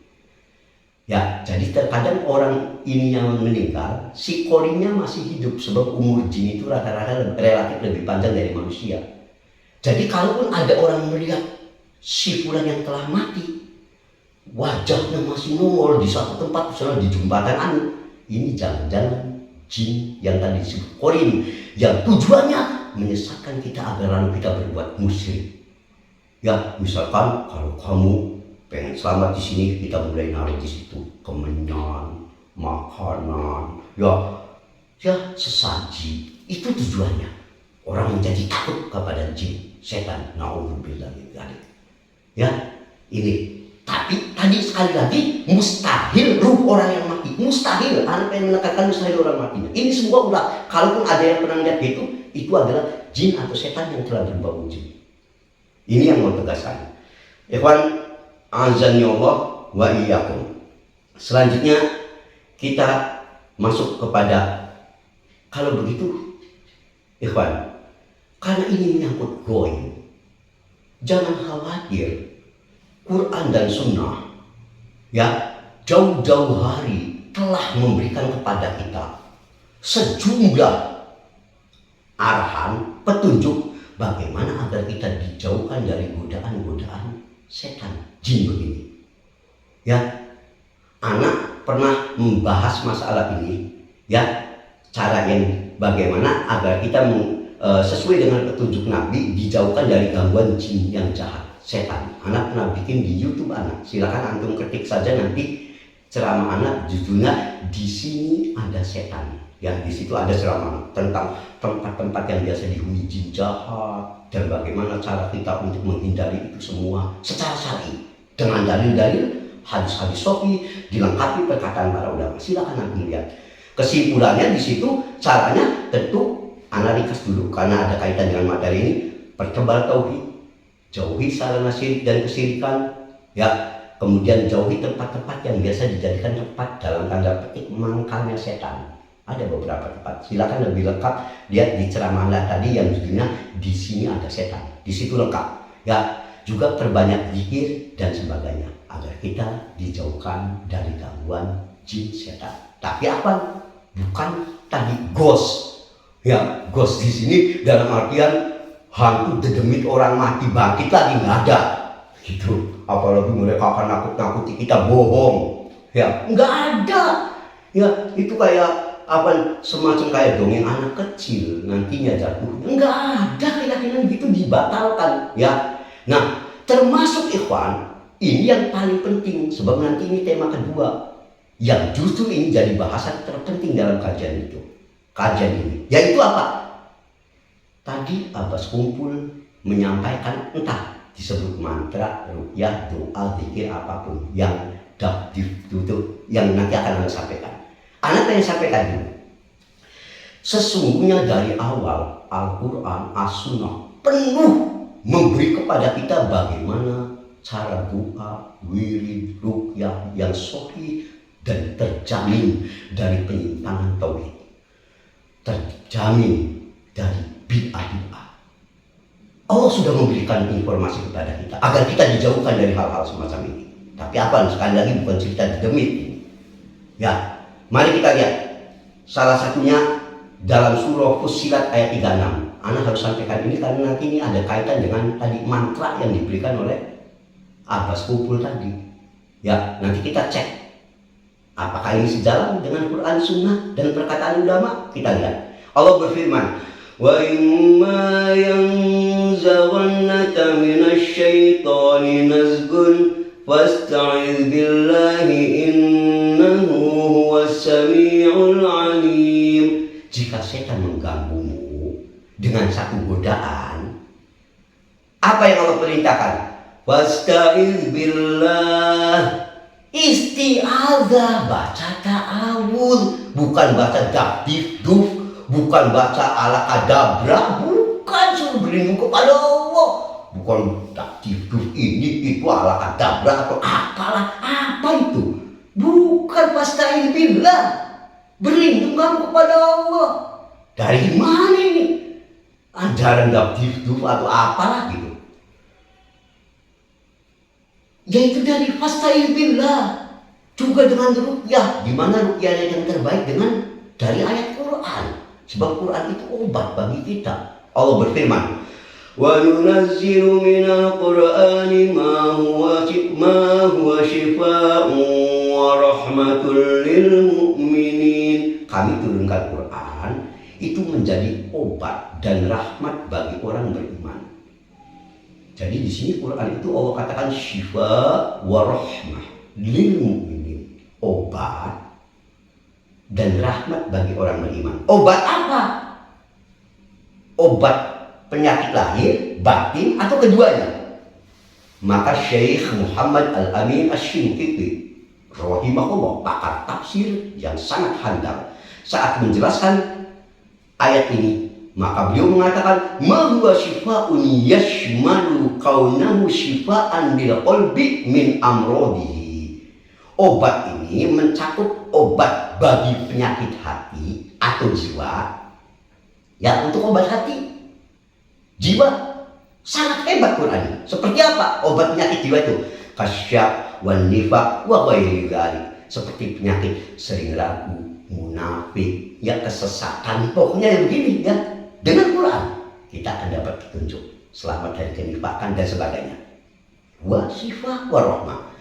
Ya, jadi terkadang orang ini yang meninggal, si qarinnya masih hidup, sebab umur jin itu rata-rata relatif lebih panjang dari manusia. Jadi kalaupun ada orang melihat si fulan yang telah mati, wajahnya masih nongol di satu tempat, misalnya di jembatan anu, ini jangan-jangan jin yang tadi disebut qarin, yang tujuannya menyesatkan kita agar lalu kita berbuat musyrik. Ya, misalkan kalau kamu pengen selamat di sini, kita mulai naruh di situ kemenyan, makanan, ya sesaji. Itu tujuannya. Orang menjadi takut kepada jin, setan. Na'udzubillah min dzalik. Ya, ini. Tapi tadi sekali lagi, mustahil ruh orang yang mati. Mustahil. Anda pengen menekankan mustahil orang matinya. Ini semua ulah. Kalaupun ada yang pernah lihat itu adalah jin atau setan yang telah berubah wujud. Ini yang mau tegaskan. Ikhwan, azani Allah wa iyyakum. Selanjutnya kita masuk kepada, kalau begitu, ikhwan, karena ini menyangkut goib, jangan khawatir. Quran dan Sunnah, ya, jauh-jauh hari telah memberikan kepada kita sejumlah arahan, petunjuk bagaimana agar kita dijauhkan dari godaan-godaan setan, jin begini. Ya, anak pernah membahas masalah ini, ya, cara yang bagaimana agar kita sesuai dengan petunjuk Nabi dijauhkan dari gangguan jin yang jahat, setan. Anak pernah bikin di YouTube anak. Silakan antum ketik saja nanti ceramah anak, judulnya di sini ada setan. Yang di situ ada ceramah tentang tempat-tempat yang biasa dihuni jin jahat dan bagaimana cara kita untuk menghindari itu semua secara syar'i dengan dalil-dalil, hadis-hadis sahih, dilengkapi perkataan para ulama. Silakan antum lihat. Kesimpulannya di situ caranya tentu anak ringkas dulu karena ada kaitan dengan materi ini. Pertebal tauhid, jauhi sarana syirik dan kesyirikan, ya. Kemudian jauhi tempat-tempat yang biasa dijadikan tempat dalam tanda petik mangkalnya setan. Ada beberapa tempat. Silakan lebih lengkap lihat di ceramah tadi yang judulnya di sini ada setan. Di situ lengkap. Ya, juga perbanyak zikir dan sebagainya agar kita dijauhkan dari gangguan jin setan. Tapi apa? Bukan tadi ghost. Ya, ghost di sini dalam artian hantu dedemit orang mati bangkit lagi, nggak ada. Gitu. Apalagi mereka akan nakut-nakuti kita, bohong. Ya, nggak ada. Ya, itu kayak apa, semacam kayak dongeng anak kecil nantinya jatuhnya. Nggak ada, keyakinan gitu dibatalkan, ya. Nah, termasuk ikhwan, ini yang paling penting sebab nanti ini tema kedua yang justru ini jadi bahasan terpenting dalam kajian itu. Kajian ini yaitu apa? Tadi Abbas kumpul menyampaikan, entah disebut mantra, ruqyah, doa, zikir, apapun yang yang nanti akan Anda sampaikan. Anda pengen sampaikan dulu. Sesungguhnya dari awal Al-Quran, As-Sunnah penuh memberi kepada kita bagaimana cara doa, wirid, ruqyah yang sahih dan terjamin dari penyimpangan tauhid, terjamin dari bid'ah. Allah sudah memberikan informasi kepada kita agar kita dijauhkan dari hal-hal semacam ini. Tapi apa, sekali lagi bukan cerita di demit ini. Ya, mari kita lihat salah satunya dalam surah Fussilat ayat 36. Anak harus sampaikan ini karena nanti ini ada kaitan dengan tadi mantra yang diberikan oleh Abbas Kumpul tadi. Ya, nanti kita cek apakah ini sejalan dengan Quran, Sunnah dan perkataan ulama. Kita lihat Allah berfirman, wa imma yanzaghannaka minasyaitani nazghun fasta'iz billahi innahu huwas sami'ul alim. Jika setan mengganggumu dengan satu godaan, apa yang Allah perintahkan? Fasta'iz billah, isti'adzah, baca ta'awudz, bukan baca daf-dif-duf, bukan baca ala-kadabra, bukan, suruh berlindung kepada Allah. Bukan daf-dif-duf ini, itu ala-kadabra atau apalah, apa itu? Bukan fasta'iz billah, berlindung kamu kepada Allah. Dari mana ini? Ajaran daf-dif-duf atau apalah gitu. Yaitu dari fasta'iz billah, juga dengan ruqyah. Di mana ruqyahnya yang terbaik dengan dari ayat Quran. Sebab Quran itu obat bagi kita. Allah berfirman, wa nunazzilu minal Qur'ani ma huwa syifaa'un wa rahmatul lil mu'minin. Kami turunkan Quran itu menjadi obat dan rahmat bagi orang beriman. Jadi di sini Quran itu Allah katakan syifa wa rahmah lil mu'minin, obat dan rahmat bagi orang beriman. Obat apa? Obat penyakit lahir, batin, atau keduanya? Maka Syekh Muhammad Al-Amin Asy-Shinqiti rahimahullah, pakar tafsir yang sangat handal, saat menjelaskan ayat ini, maka beliau mengatakan ma huwa syifaa'un yashmalu kaunahu syifa'an lil qalbi min amrodihi. Obat ini mencakup obat bagi penyakit hati atau jiwa. Ya, untuk obat hati, jiwa, sangat hebat Quran. Seperti apa obat penyakit jiwa itu? Kasyak wan nifaq wa ghairi dzalik. Seperti penyakit sering ragu, munafik, ya kesesatan, pokoknya yang begini ya. Dengan Quran kita akan dapat petunjuk, selamat dari kenifakan dan sebagainya. Wa syifa wa rahmah.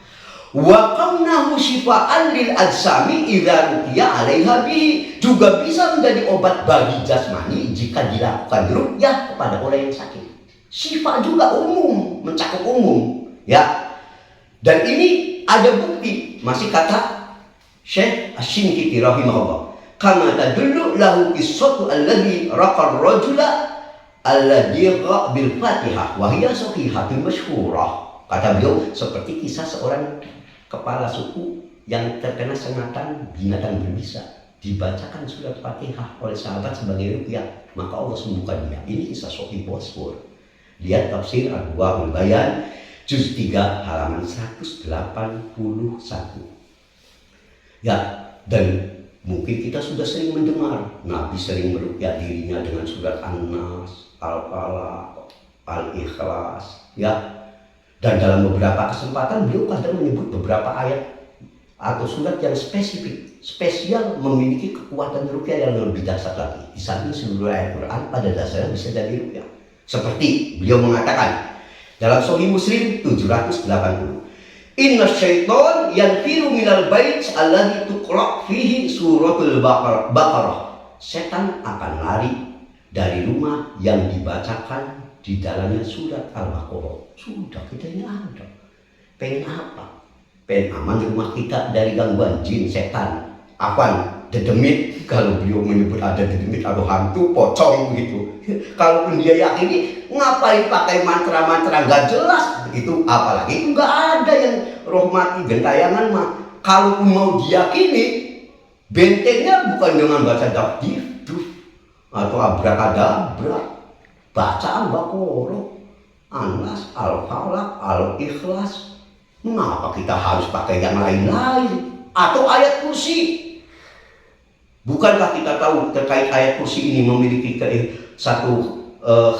Wa qamnahu syifaan lil ajsami idza ruqya 'alaiha bi, juga bisa menjadi obat bagi jasmani jika dilakukan ruqyah kepada orang yang sakit. Syifa juga umum, mencakup umum, ya. Dan ini ada bukti, masih kata Syekh Asy-Shinqiti rahimahullah, kama tadullu lahu qissatu alladhi raqar rajula alladhi qa bil Fatihah wa hiya sahihatun masyhurah. Kata beliau, seperti kisah seorang kepala suku yang terkena sengatan binatang berbisa, dibacakan surat Fatihah oleh sahabat sebagai ruqyah, maka Allah sembuhkan dia. Ini kisah sahih masyhur. Lihat tafsir Adwaul Bayan juz 3 halaman 181. Ya, dan mungkin kita sudah sering mendengar Nabi sering meruqyah dirinya dengan surat An-Nas, Al-Falaq, Al-Ikhlas, ya. Dan dalam beberapa kesempatan beliau kadang menyebut beberapa ayat atau surat yang spesial memiliki kekuatan ruqyah yang lebih dahsyat lagi. Di samping seluruh ayat Quran pada dasarnya bisa jadi ruqyah. Seperti beliau mengatakan dalam Sahih Muslim 780, inna syaitan yanfiru minal bait alladhi tuqra fihi suratul Baqarah. Setan akan lari dari rumah yang dibacakan di dalamnya surat Al-Baqarah. Sudah, kita ini ada. Pengen apa? Pengen aman rumah kita dari gangguan jin, setan. Apaan? Dedemit. Kalau beliau menyebut ada dedemit atau hantu, pocong gitu. Kalaupun dia yakini, ngapain pakai mantra-mantra nggak jelas? Itu apalagi itu nggak ada yang rohmati gentayangan mah. Kalaupun mau diyakini, bentengnya bukan dengan baca daf-dif, atau abrakadabra, baca Al-Baqarah, An-Nas, Al-Falaq, Al-Ikhlas. Mengapa kita harus pakai yang lain-lain? Atau ayat kursi. Bukankah kita tahu terkait ayat kursi ini memiliki satu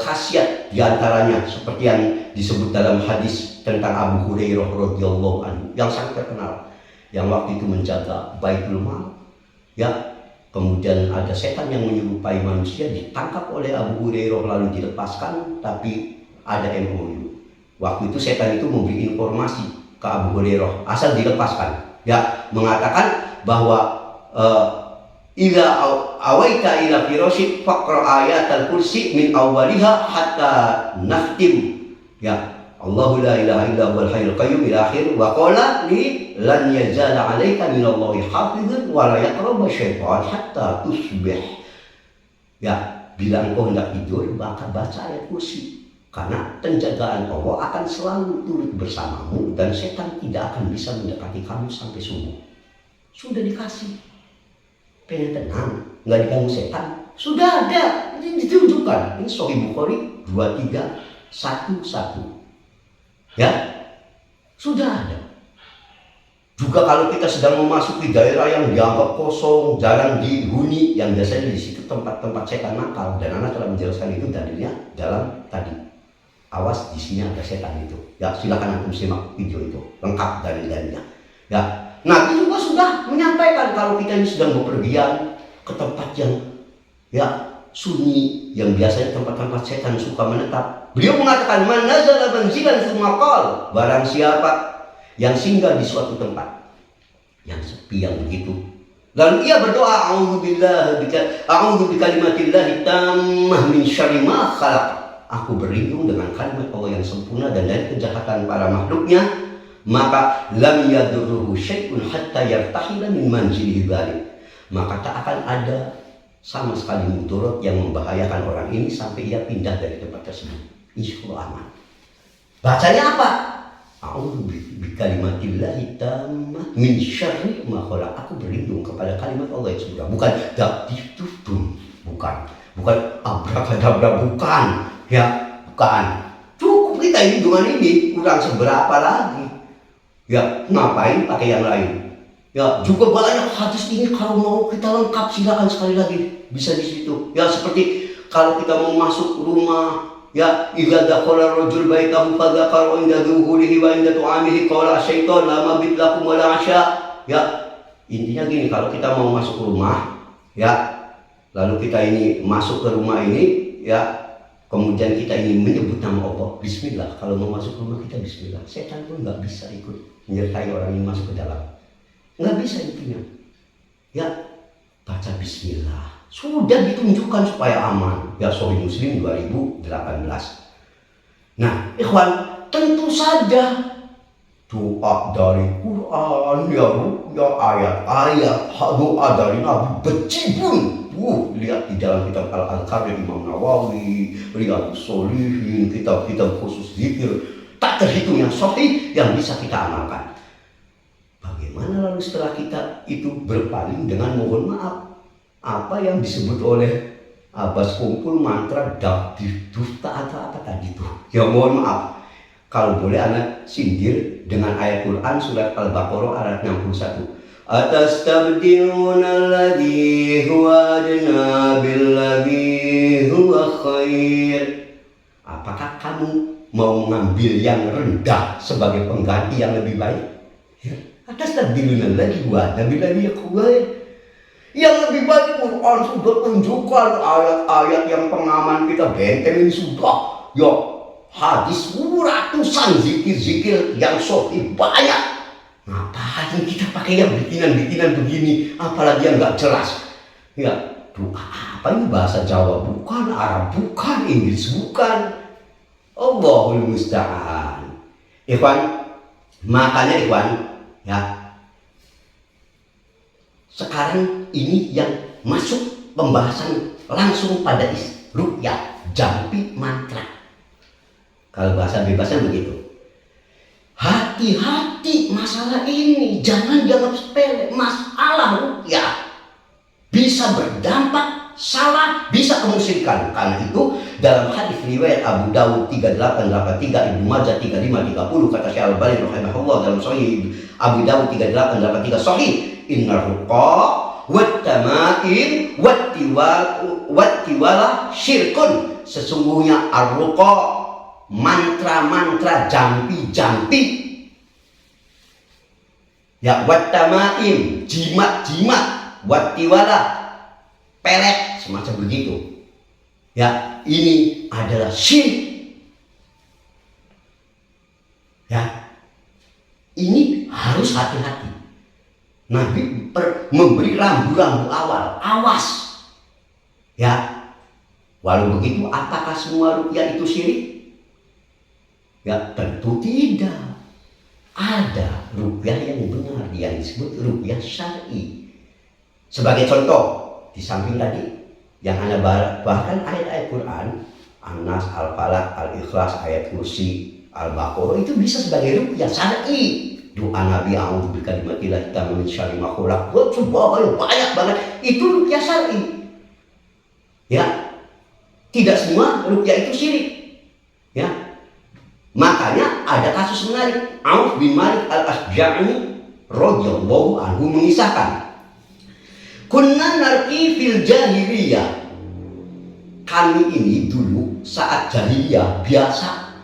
khasiat diantaranya seperti yang disebut dalam hadis tentang Abu Hurairah radhiyallahu anhu yang sangat terkenal, yang waktu itu menjaga Baitul Mal, ya, kemudian ada setan yang menyerupai manusia ditangkap oleh Abu Hurairah lalu dilepaskan, tapi ada MOU. Waktu itu setan itu memberi informasi ke Abu Hurairah asal dilepaskan, ya, mengatakan bahwa ila awaita ila firashik faqra ayatal kursi min awwaliha hatta naftim, ya, Allahu la ilaha illa huwal hayyul qayyum ila akhir wa qala li lan yazala 'alaika minallahi hafizun wa la yaqrabu syaitan hatta tusbih. Ya, bila engkau hendak tidur maka baca ayat kursi, karena penjagaan Allah akan selalu turut bersamamu dan setan tidak akan bisa mendekati kamu sampai subuh. Sudah dikasih. Pengen tenang, nggak diganggu setan, sudah ada, ini ditunjukkan. Ini Sahih Bukhari 2311, ya, sudah ada. Juga kalau kita sedang memasuki daerah yang dianggap kosong, jarang dihuni, yang biasanya di situ tempat-tempat setan nakal, dan anak telah menjelaskan itu dalilnya dalam tadi. Awas, di sini ada setan itu. Ya, silakan antum simak video itu, lengkap dalil-dalilnya. Ya. Nabi juga sudah menyampaikan kalau kita ini sedang bepergian ke tempat yang, ya, sunyi, yang biasanya tempat-tempat setan suka menetap. Beliau mengatakan, man nazala manzilan tsumma qala, barang siapa yang singgah di suatu tempat yang sepi yang begitu, lalu ia berdoa, a'udzu bikalimatillahi tammah min syarri ma khalaq, aku berlindung dengan kalimat Allah yang sempurna dan dari kejahatan para makhluknya, maka lam yadurruhu syai'un hatta yartahila min manzilihi dzalik, maka tak akan ada sama sekali mudarat yang membahayakan orang ini sampai ia pindah dari tempat tersebut. Insyaallah aman. Bacanya apa? A'udzu bikalimatillahi tammah min syarri ma khalaq, aku berlindung kepada kalimat Allah yang sempurna. Bukan dakditudum, bukan abrakadabra, bukan, ya, bukan. Cukup kita ini dengan ini, kurang seberapa lagi. Ya, ngapain pakai yang lain? Ya, juga banyak hadis ini, kalau mau kita lengkap silakan sekali lagi bisa di situ. Ya, seperti kalau kita mau masuk rumah, ya, idza dakhala rajul baitahu fa dzakara inda dhuhurihi wa inda tu'amihi qala syaitan la mabit lakum wa la asya. Ya, intinya gini, kalau kita mau masuk rumah, ya, lalu kita ini masuk ke rumah ini, ya, kemudian kita ini menyebut nama Allah, bismillah. Kalau mau masuk rumah kita bismillah. Setan pun nggak bisa ikut menyertai orang ini masuk ke dalam, nggak bisa intinya. Ya, baca bismillah, sudah ditunjukkan supaya aman. Ya, Sahih Muslim 2018. Nah, ikhwan, tentu saja doa dari Quran, ya, ayat-ayat, doa dari Nabi berjibun. Lihat di dalam kitab Al-Adhkar dari Imam Nawawi, Riyadhus Shalihin, kitab-kitab khusus zikir, tak terhitung yang sahih yang bisa kita amalkan. Bagaimana lalu setelah kita itu berpaling dengan mohon maaf, apa yang disebut oleh Abbas Kumpul mantra dusta atau apa tadi itu? Ya, mohon maaf, kalau boleh anak sindir dengan ayat Quran surat Al-Baqarah ayat 61. Atastabdiluna alladhi huwa adna billadhi huwa khair. Apakah kamu mau mengambil yang rendah sebagai pengganti yang lebih baik? Ya. Atastabdiluna alladhi huwa adna billadhi huwa khair. Yang lebih baik Quran sudah tunjukkan, ayat-ayat yang pengaman kita benteng ini sudah. Ya, hadis ratusan zikir-zikir yang sahih banyak. Ngapain kita pakai yang bikinan-bikinan begini, apalagi yang nggak jelas? Ya, doa apa ini? Bahasa Jawa bukan, Arab bukan, Inggris bukan. Allahul musta'an. Ikhwan, makanya ikhwan, ya, sekarang ini yang masuk pembahasan langsung pada ruqyah, jampi mantra. Kalau bahasa bebasnya begitu. Hati-hati masalah ini, jangan dianggap sepele. Masalah ruqyah bisa berdampak salah, bisa kemusyrikan. Karena itu dalam hadis riwayat Abu Dawud 3883, Ibnu Majah 3530, kata Syekh Al-Albani rahimahullah dalam Sahih Abu Dawud 3883 sahih, innar ruqa wat tamaim wat tiwala syirkun. Sesungguhnya ar-ruqa, mantra-mantra, jampi-jampi, ya, wat tamaim, jimat-jimat, wat tiwala, pelet, semacam begitu. Ya, ini adalah syirik. Ya, ini harus hati-hati. Nabi memberi rambu-rambu awal, awas. Ya, walau begitu, apakah semua ruqyah itu syirik? Ya, tentu tidak. Ada ruqyah yang benar, yang disebut ruqyah syar'i. Sebagai contoh, di samping tadi yang Anda bahkan ayat-ayat Quran, An-Nas, Al-Falaq, Al-Ikhlas, ayat Kursi, Al-Baqarah, itu bisa sebagai ruqyah syar'i. Doa Nabi a'udzu bikalimatillah min syarri ma khalaq, banyak banget, itu ruqyah syar'i. Ya, tidak semua ruqyah itu syirik. Ya, makanya ada kasus menarik. Auf bin Malik al-Asja'i radhiyallahu anhu mengisahkan, kunna narqi fil jahiliyah. Kami ini dulu saat jahiliyah biasa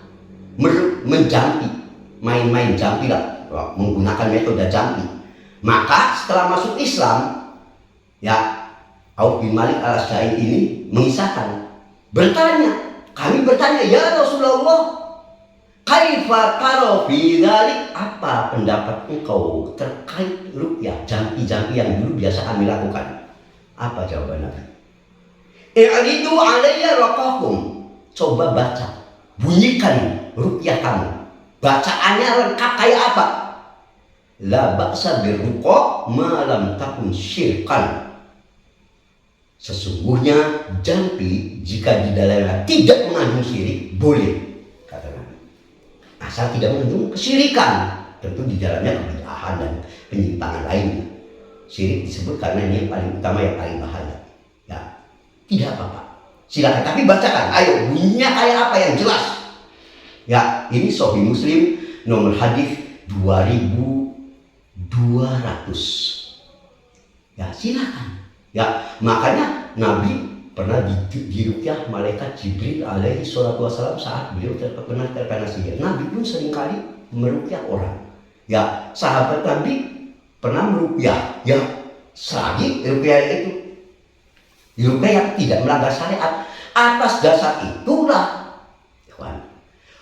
menjampi, main-main jampi lah, menggunakan metode jampi. Maka setelah masuk Islam, ya, Auf bin Malik al-Asja'i ini mengisahkan, kami bertanya, ya Rasulullah, kaifa tara fi dzalik, apa pendapat engkau terkait ruqyah jampi-jampi yang dulu biasa kami lakukan? Apa jawaban Nabi? I'ridu alayya raqakum, coba baca, bunyikan ruqyah kamu. Bacaannya lengkap kayak apa? La ba'sa birruqa ma lam takun syirkan. Sesungguhnya jampi jika di dalamnya tidak mengandung syirik boleh, kata Nabi. Asal tidak mengandung kesyirikan, tentu di dalamnya kebid'ahan dan penyimpangan lainnya. Syirik disebut karena ini yang paling utama, yang paling bahaya. Ya, tidak apa-apa, silakan, tapi bacakan, ayo, bunyinya kayak apa yang jelas. Ya, ini Sahih Muslim nomor hadis 2200. Ya, silakan. Ya, makanya Nabi pernah diruqyah malaikat Jibril alaihi salatu wassalam saat beliau terkena sihir. Nabi pun seringkali meruqyah orang. Ya, sahabat Nabi pernah meruqyah. Ya, selagi ruqyah itu ruqyah yang tidak melanggar syariat. Atas dasar itulah,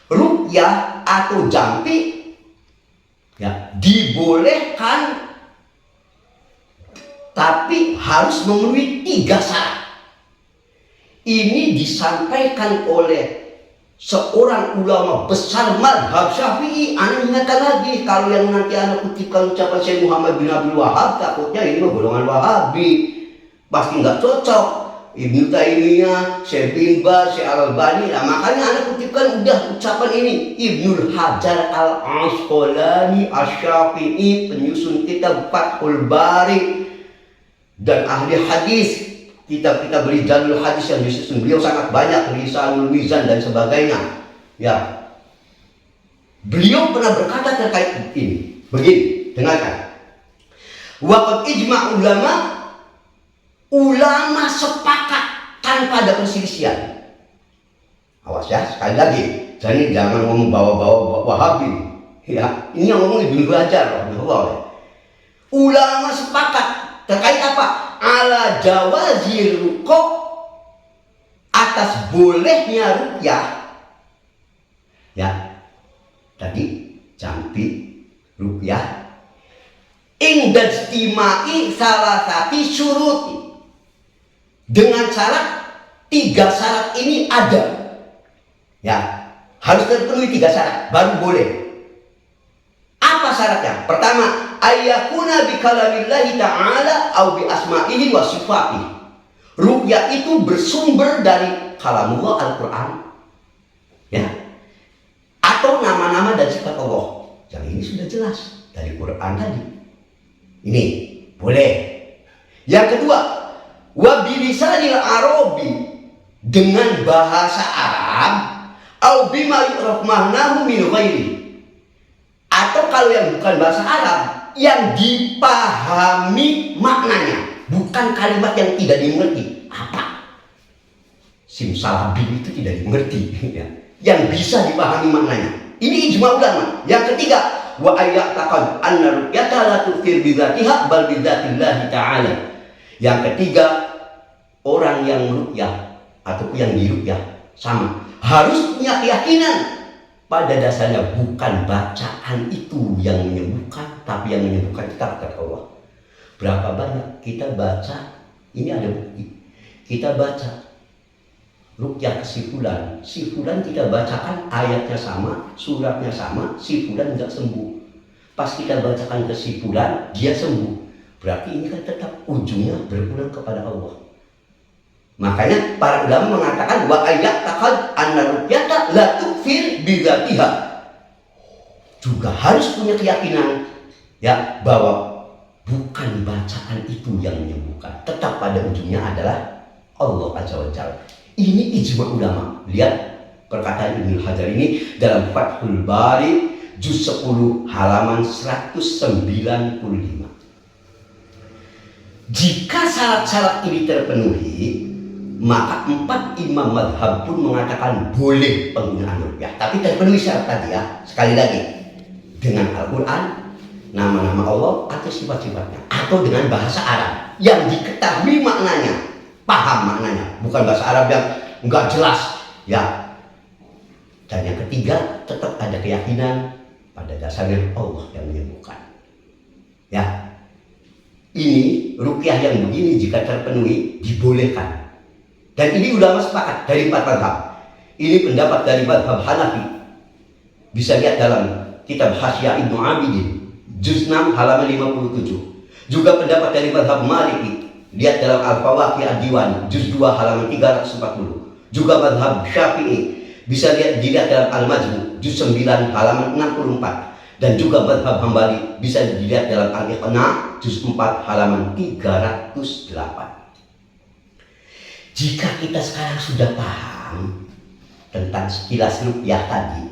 ruqyah atau jampi, ya, dibolehkan, tapi harus memenuhi 3 syarat. Ini disampaikan oleh seorang ulama besar mazhab Syafi'i. Anda ingatkan lagi, kalau yang nanti Anda kutipkan ucapan Syekh Muhammad bin Abdul Wahab, takutnya ini golongan Wahabi, pasti nggak cocok. Ibnu Taimiyah, Syekh bin Baz, Syekh Al-Albani. Nah, makanya Anda kutipkan udah ucapan ini. Ibnu Hajar Al-Asqalani Asy-Syafi'i, penyusun kitab Fathul Bari dan ahli hadis, kitab-kitab rijalul hadis yang disusun beliau sangat banyak, Lisanul Mizan dan sebagainya. Ya, beliau pernah berkata terkait ini begini, dengarkan. Waqad ijma' ulama sepakat tanpa ada perselisihan. Awas ya, sekali lagi, jadi jangan ngomong bawa-bawa Wahabi. Ya, ini yang ngomong Ibnu Hajar rahimahullah. Ulama sepakat terkait apa? Ala jawazir ruqa, atas bolehnya ruqyah. Ya, tadi jampi ruqyah indajtimai salasati syuruti, dengan syarat 3 syarat ini ada. Ya, harus terpenuhi 3 syarat baru boleh. Apa syaratnya? Pertama, ayyakuna bi kalamillahi ta'ala au bi asma'ihi wa sifatihi. Ruqyah itu bersumber dari kalamullah Al-Quran, ya, atau nama-nama dan sifat Allah. Yang ini sudah jelas dari Quran tadi. Ini boleh. Yang kedua, wa bilisanil arabi, dengan bahasa Arab, au bima yu'raf mahnahu min ghairi, atau kalau yang bukan bahasa Arab yang dipahami maknanya, bukan kalimat yang tidak dimengerti. Apa? Simsalabim itu tidak dimengerti ya. Yang bisa dipahami maknanya. Ini ijma ulama. Yang ketiga, wa ayyataqad anna ru'yata la tufir bi dzatiha bal bi dzatillahi ta'ala. Yang ketiga, orang yang ru'yah ataupun yang diru'yah sama, harus punya keyakinan pada dasarnya bukan bacaan itu yang menyembuhkan, tapi yang menyembuhkan kita kata Allah. Berapa banyak kita baca, ini ada bukti. Kita baca ruqyah ke si fulan kita bacakan ayatnya sama, suratnya sama, si fulan nggak sembuh. Pas kita bacakan ke si fulan, dia sembuh. Berarti ini kan tetap ujungnya berpulang kepada Allah. Makanya para ulama mengatakan wa ayyataqad anna ruqyata la tukfir bi dzatiha. Juga harus punya keyakinan ya bahwa bukan bacaan itu yang menyembuhkan. Tetap pada ujungnya adalah Allah Azza wa Jalla. Ini ijma ulama. Lihat perkataan Ibnu Hajar ini dalam Fathul Bari juz 10 halaman 195. Jika syarat-syarat ini terpenuhi, maka 4 imam madhab pun mengatakan boleh penggunaan ruqyah. Tapi terpenuhi syarat tadi ya. Sekali lagi, dengan Al-Quran, nama-nama Allah atau sifat-sifatnya, atau dengan bahasa Arab yang diketahui maknanya, paham maknanya, bukan bahasa Arab yang enggak jelas ya. Dan yang ketiga, tetap ada keyakinan pada dasarnya Allah yang menyembuhkan ya. Ini ruqyah yang begini jika terpenuhi dibolehkan, dan ini ulama sepakat dari 4 mazhab. Ini pendapat dari mazhab Hanafi, bisa lihat dalam kitab Hasyiah Ibnu Abidin juz 6 halaman 57. Juga pendapat dari mazhab Maliki, lihat dalam Al-Fawaqih Ad-Diwan juz 2 halaman 340. Juga mazhab Syafi'i, bisa dilihat dalam Al-Majmu juz 9 halaman 64. Dan juga mazhab Hambali bisa dilihat dalam Al-Iqna juz 4 halaman 308. Jika kita sekarang sudah paham tentang sekilas ruqyah tadi,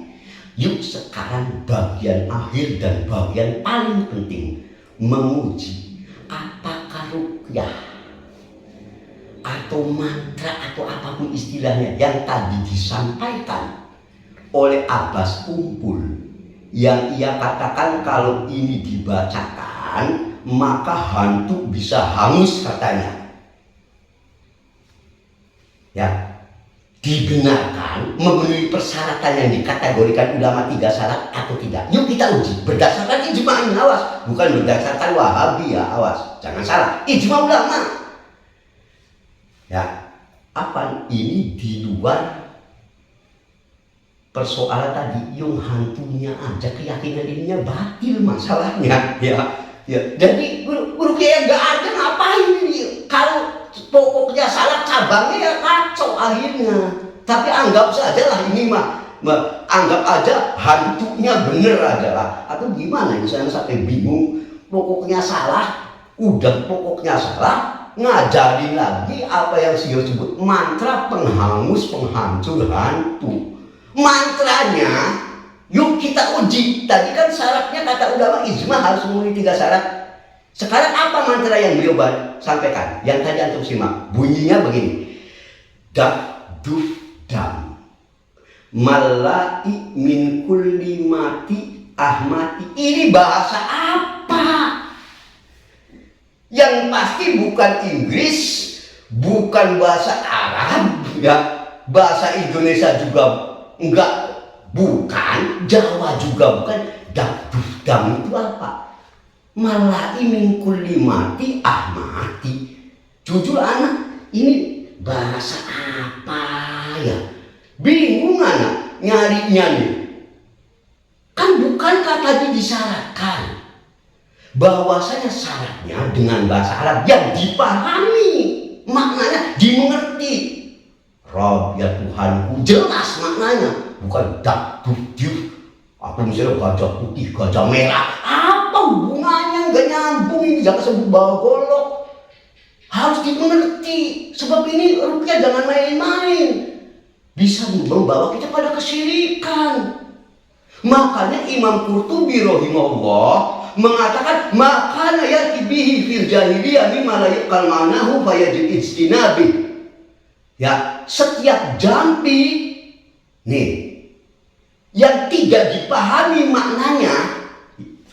yuk sekarang bagian akhir dan bagian paling penting, menguji apakah ruqyah atau mantra atau apapun istilahnya yang tadi disampaikan oleh Abbas Kumpul, yang ia katakan kalau ini dibacakan maka hantu bisa hangus katanya ya, dibenarkan memenuhi persyaratan yang dikategorikan ulama 3 syarat atau tidak. Yuk kita uji berdasarkan ijma ini, awas, bukan berdasarkan Wahabi ya, awas, jangan salah, ijma ulama ya. Apa ini di luar persoalan tadi, yang hantunya aja keyakinan dirinya batil masalahnya ya. Jadi ruqyah nggak ada, ngapain ini? Kalau pokoknya salah, cabangnya ya kacau akhirnya. Tapi anggap saja lah ini anggap aja hantunya bener aja lah, atau gimana? Misalnya sampai bingung, pokoknya salah, udah pokoknya salah, ngajarin lagi apa yang Sio sebut mantra penghangus penghancur hantu. Mantranya yuk kita uji. Tadi kan syaratnya kata ulama ijma harus memenuhi 3 syarat. Sekarang apa mantra yang beliau sampaikan? Yang tadi antum simak, bunyinya begini: dak duf dam malai min kulli mati ahmati. Ini bahasa apa? Yang pasti bukan Inggris, bukan bahasa Arab ya, bahasa Indonesia juga enggak, bukan Jawa juga bukan. Dam itu apa? Malai min kulli mati ahmati. Jujur anak, ini bahasa apa ya? Bingung anak nyarinya nih. Kan bukankah tadi disyaratkan bahwasanya syaratnya dengan bahasa Arab yang dipahami, maknanya dimengerti. Rabb ya Tuhanku, jelas maknanya, bukan dak duf atau misalnya gajah putih, gajah merah. Apa hubungannya? Nggak nyambung ini, jangan sebut bagolok. Harus dimengerti, sebab ini ruqyah jangan main-main. Bisa membawa kita pada kesyirikan. Makanya Imam Qurtubi rahimahullah mengatakan makana yati bihi fil jahiliyah mimma la yaqal ma'nahu fayajib ijtinabi. Ya, setiap jampi nih yang tidak dipahami maknanya,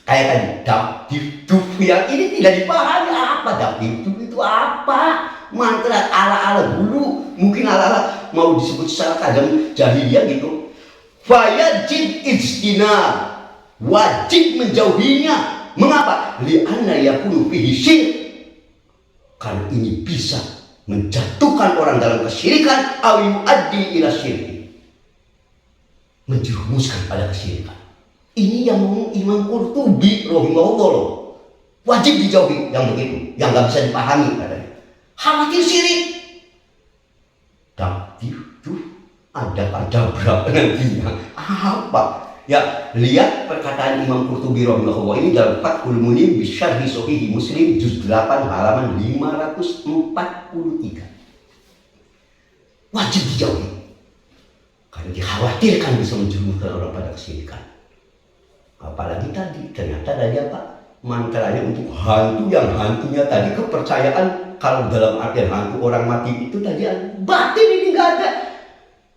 kayak tadi dapdif yang ini tidak dipahami apa dapdif itu apa, mantra ala-ala dulu, mungkin ala-ala mau disebut secara tajam jahiliyah gitu. Fayajib ijtinab, wajib menjauhinya. Mengapa? Li'anna yakunu fihi syirk, karena ini bisa menjatuhkan orang dalam kesyirikan, aw yuaddi ila syirki, menjerumuskan pada kesyirikan. Ini yang ngomong Imam Qurtubi rahimahullah. Wajib dijauhi yang begitu, yang nggak bisa dipahami katanya. Khawatir syirik. Tapi itu ada berapa nantinya? Apa? Ya, lihat perkataan Imam Qurtubi rahimahullah ini dalam Fathul Munim bi Syarhi Sahih Muslim juz 8 halaman 543. Wajib dijauhi. Karena dikhawatirkan bisa menjerumuskan orang pada kesyirikan. Apalagi tadi ternyata tadi apa? Mantranya untuk hantu, yang hantunya tadi kepercayaan kalau dalam artian hantu orang mati itu tadi batin, ini nggak ada.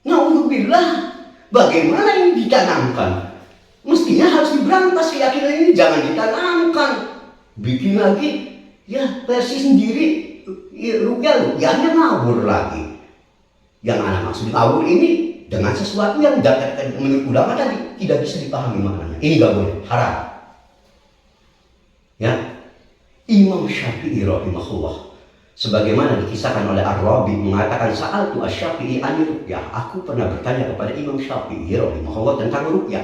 Naudzubillah. Bagaimana ini ditanamkan? Mestinya harus diberantas keyakinan ini, jangan ditanamkan. Bikin lagi ya versi sendiri, ya, ruqyahnya ngawur lagi. Yang anak maksud ngawur ini dengan sesuatu yang menurut ulama tadi tidak bisa dipahami maknanya. Ini nggak boleh, haram. Ya, Imam Syafi'i rahimahullah, sebagaimana dikisahkan oleh Ar-Rabi, mengatakan sa'altu asy-Syafi'i an ruqyah. Aku pernah bertanya kepada Imam Syafi'i rahimahullah tentang ruqyah.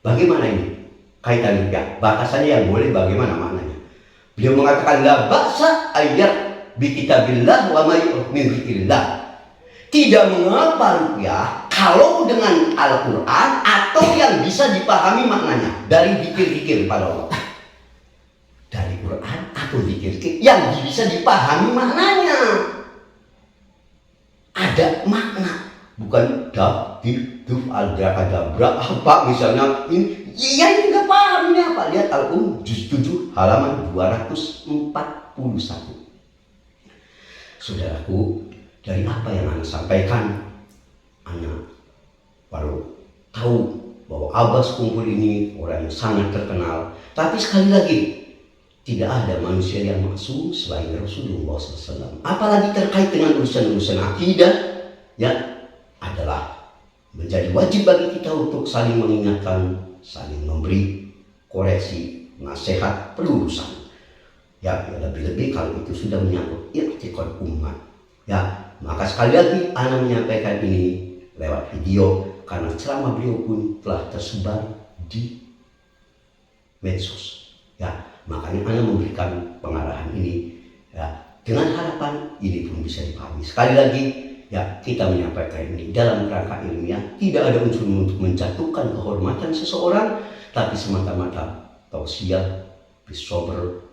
Bagaimana ini kaitan ruqyah? Batasannya yang boleh, bagaimana maknanya? Beliau mengatakan la ba'sa ayat bi kitabillah wa ma min dzikrillah. Tidak mengapa ruqyah kalau dengan Al-Quran atau yang bisa dipahami maknanya dari zikir-zikir pada Allah. Dari Quran atau zikir yang bisa dipahami maknanya. Ada makna, bukan daf, duf, al-kadabra, apa misalnya ini. Ya ini nggak paham ini apa. Lihat Al-Juz 7 halaman 241. Saudaraku, dari apa yang Anda sampaikan, Anda baru tahu bahwa Abbas Kumpul ini orang yang sangat terkenal. Tapi sekali lagi, tidak ada manusia yang maksum selain Rasulullah SAW. Apalagi terkait dengan urusan-urusan akidah, ya adalah menjadi wajib bagi kita untuk saling mengingatkan, saling memberi koreksi, nasihat, pelurusan. Ya, lebih-lebih kalau itu sudah menyangkut i'tiqad umat. Ya, maka sekali lagi Ana menyampaikan ini lewat video karena ceramah beliau pun telah tersebar di medsos. Ya, makanya Ana memberikan pengarahan ini ya, dengan harapan ini pun bisa dipahami. Sekali lagi ya, kita menyampaikan ini dalam rangka ilmiah, tidak ada unsur untuk menjatuhkan kehormatan seseorang, tapi semata-mata tausiah bisober,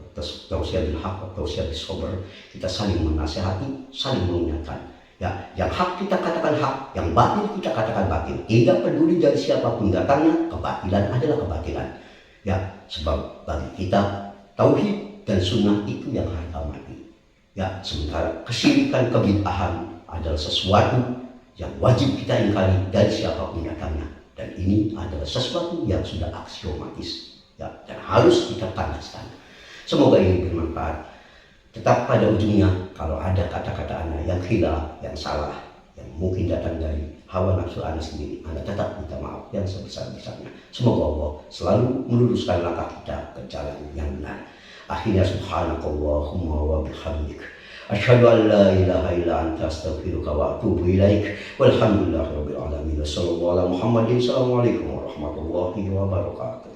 tausiah bil haq, tausiah bisober. Kita saling menasihati, saling mengingatkan. Ya, yang hak kita katakan hak, yang batil kita katakan batil. Tidak peduli dari siapapun datangnya, kebatilan adalah kebatilan. Ya, sebab bagi kita tauhid dan sunnah itu yang harga mati. Ya, sementara kesyirikan, kebid'ahan adalah sesuatu yang wajib kita ingkari dari siapapun datangnya. Dan ini adalah sesuatu yang sudah aksiomatis. Ya, dan harus kita tandaskan. Semoga ini bermanfaat. Tetap pada ujungnya, kalau ada kata-kata Anda yang khilaf, yang salah, yang mungkin datang dari hawa nafsu Anda sendiri, Anda tetap minta maaf yang sebesar-besarnya. Semoga Allah selalu meluruskan langkah kita ke jalan yang benar. Akhirnya subhanakallahumma wa bihamdik, asyhadu an la ilaha illa anta, astaghfiruka wa atubu ilaik. Walhamdulillahirabbil alamin. Wassallallahu ala Muhammadin. Assalamualaikum warahmatullahi wabarakatuh.